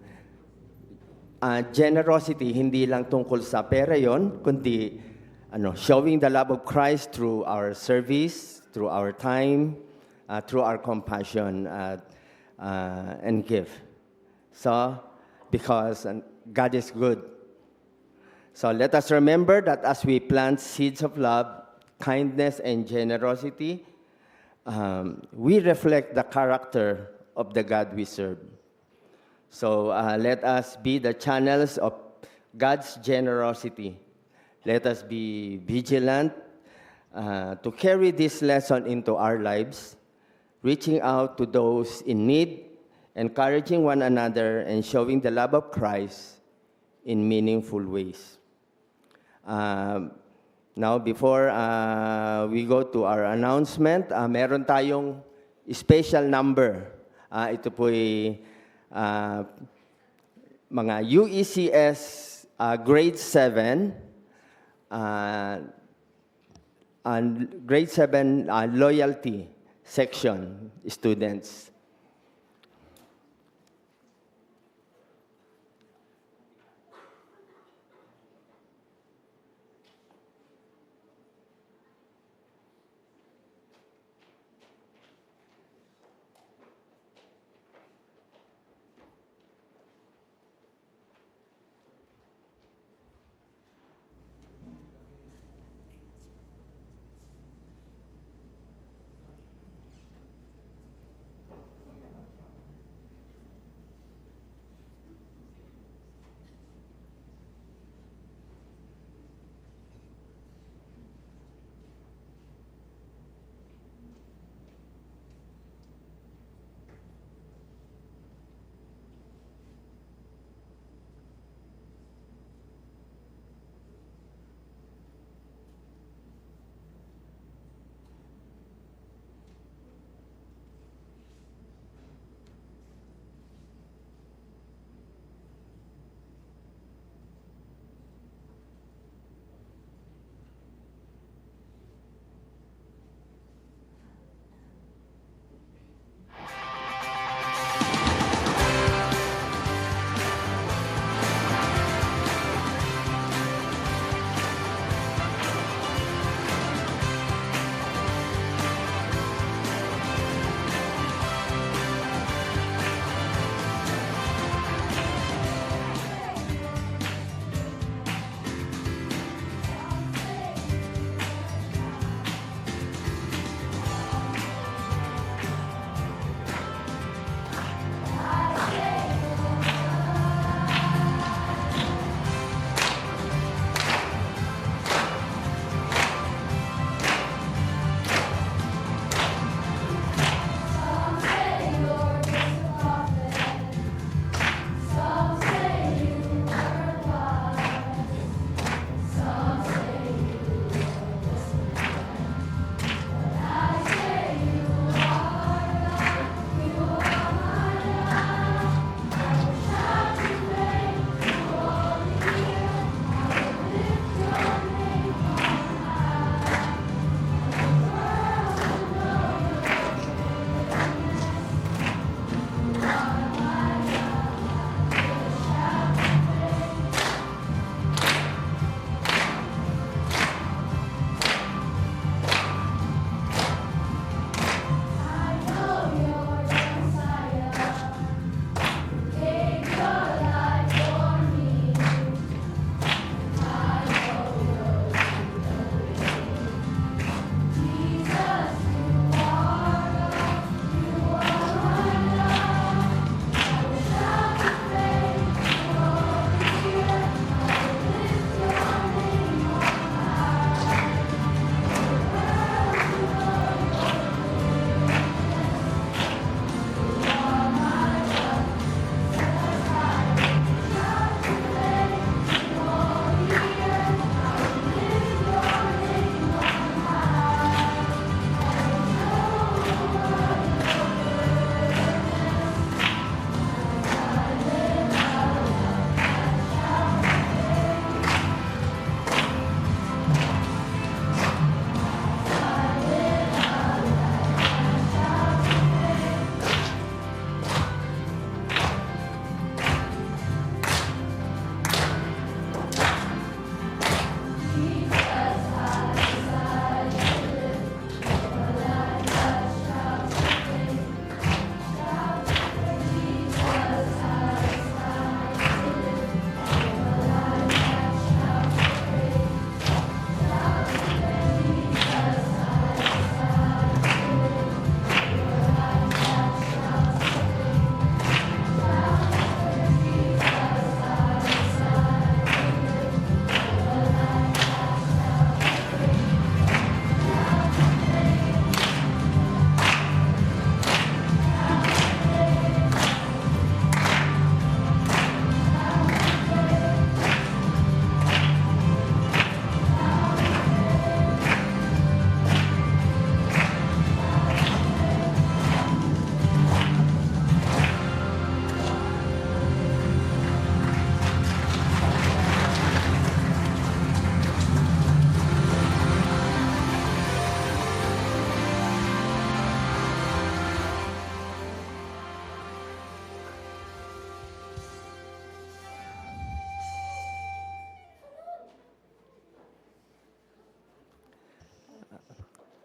generosity, hindi lang tungkol sa pera yon, kundi showing the love of Christ through our service, through our time, through our compassion, and give. So, because God is good. So let us remember that as we plant seeds of love, kindness, and generosity, we reflect the character of the God we serve. So let us be the channels of God's generosity. Let us be vigilant to carry this lesson into our lives, reaching out to those in need, encouraging one another, and showing the love of Christ in meaningful ways. Now, before we go to our announcement, meron tayong special number. Ito po'y mga UECS grade 7 and grade 7 loyalty section students.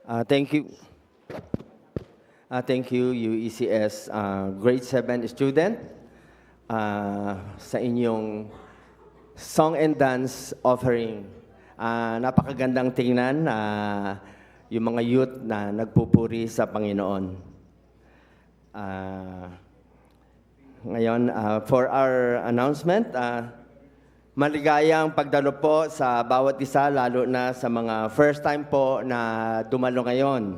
Thank you. Thank you, UECS Grade 7 student, sa inyong song and dance offering. Napakagandang tingnan yung mga youth na nagpupuri sa Panginoon. Ngayon, for our announcement, maligayang pagdalo po sa bawat isa, lalo na sa mga first time po na dumalo ngayon.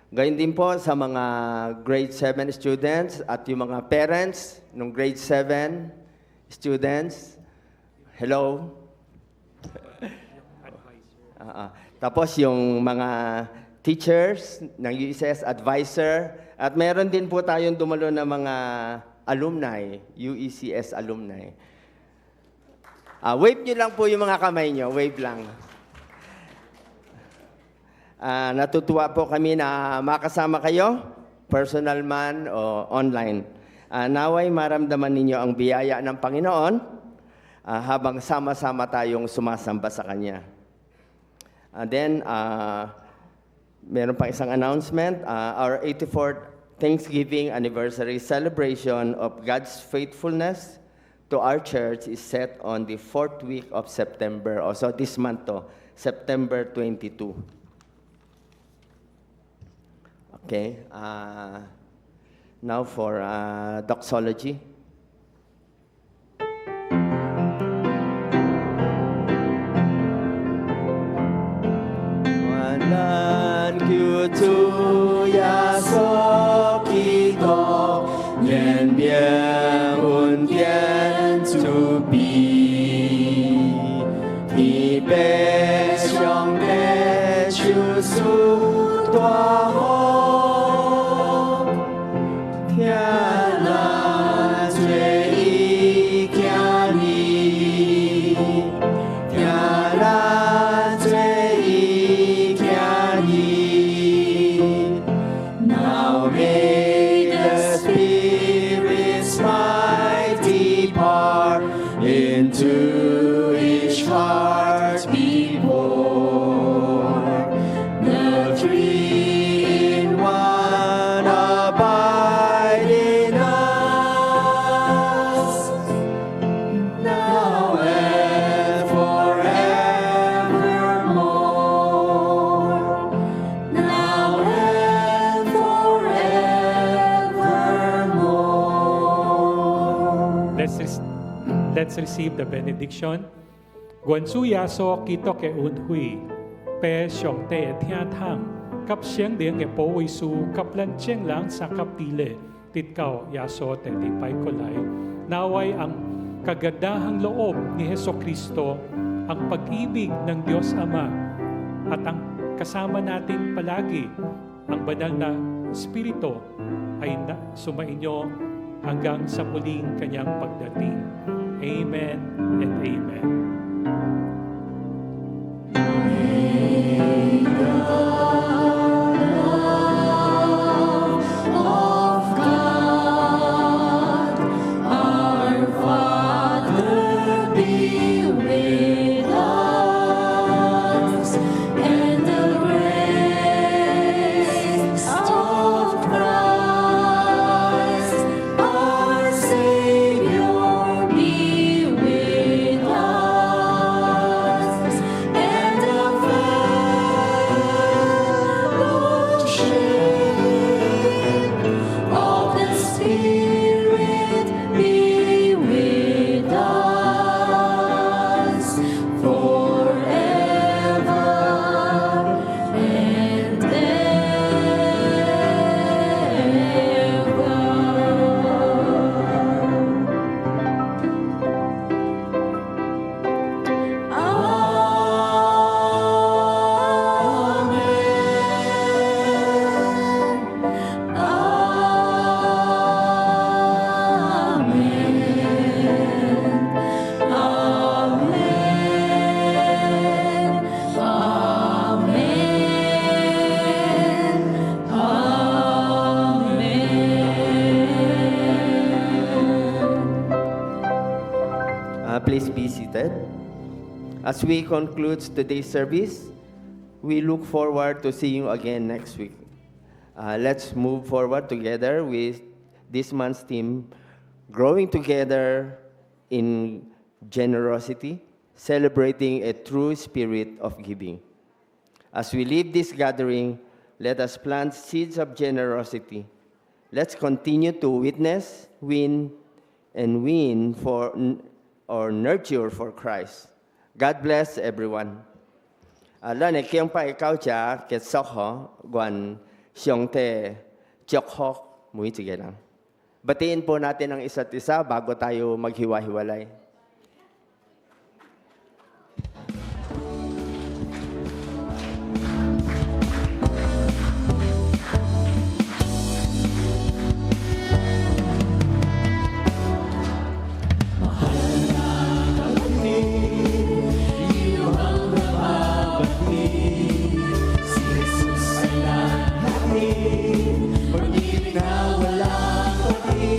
Gayon din po sa mga grade 7 students at yung mga parents ng grade 7 students. Hello? Tapos yung mga teachers ng UECS advisor at meron din po tayong dumalo na mga alumni, UECS alumni. Wave nyo lang po yung mga kamay nyo, wave lang. Natutuwa po kami na makasama kayo, personal man o online. Naway maramdaman ninyo ang biyaya ng Panginoon habang sama-sama tayong sumasamba sa Kanya. Then, meron pang isang announcement. Our 84th Thanksgiving Anniversary Celebration of God's faithfulness to our church is set on the 4th week of September. Also this month, September 22. Okay. Now for doxology. Wanan kyutu yaso kito yan bian un tian tu bi ti be xiong be chu su tua ho tian la zui yi kia ni tian la zui yi kia ni now may the Spirit's mighty part into each heart be born. The three in one abide in us, now and forevermore. Now and forevermore. Let's receive the benediction. Guan su ya so kito ke un hui, pe xiong te tia thang, kap xiang ding ke po wei su, kap lan chiang lang sa kap tile, tit kao ya so te di pai kolay. Naway ang kagandahang loob ni Heso Kristo, ang pag-ibig ng Diyos Ama, at ang kasama natin palagi, ang banal na Espiritu, ay sumainyo hanggang sa muling kanyang pagdating. Amen and amen. Of God, our Father, be with us, and the grace of Christ, our Savior, be with us, and the fellowship of the Spirit be with us forever and Please be seated. As we conclude today's service, we look forward to seeing you again next week. Let's move forward together with this month's theme, Growing Together in Generosity, Celebrating a True Spirit of Giving. As we leave this gathering, let us plant seeds of generosity. Let's continue to witness, win for or nurture for Christ. God bless everyone. Lan này kiêng phải cao trả kết sóc họ guan siyong te chok hok mui sige lang. Batiin po natin ang isa't isa bago tayo maghiwa-hiwalay. Pag-ibig na walang pati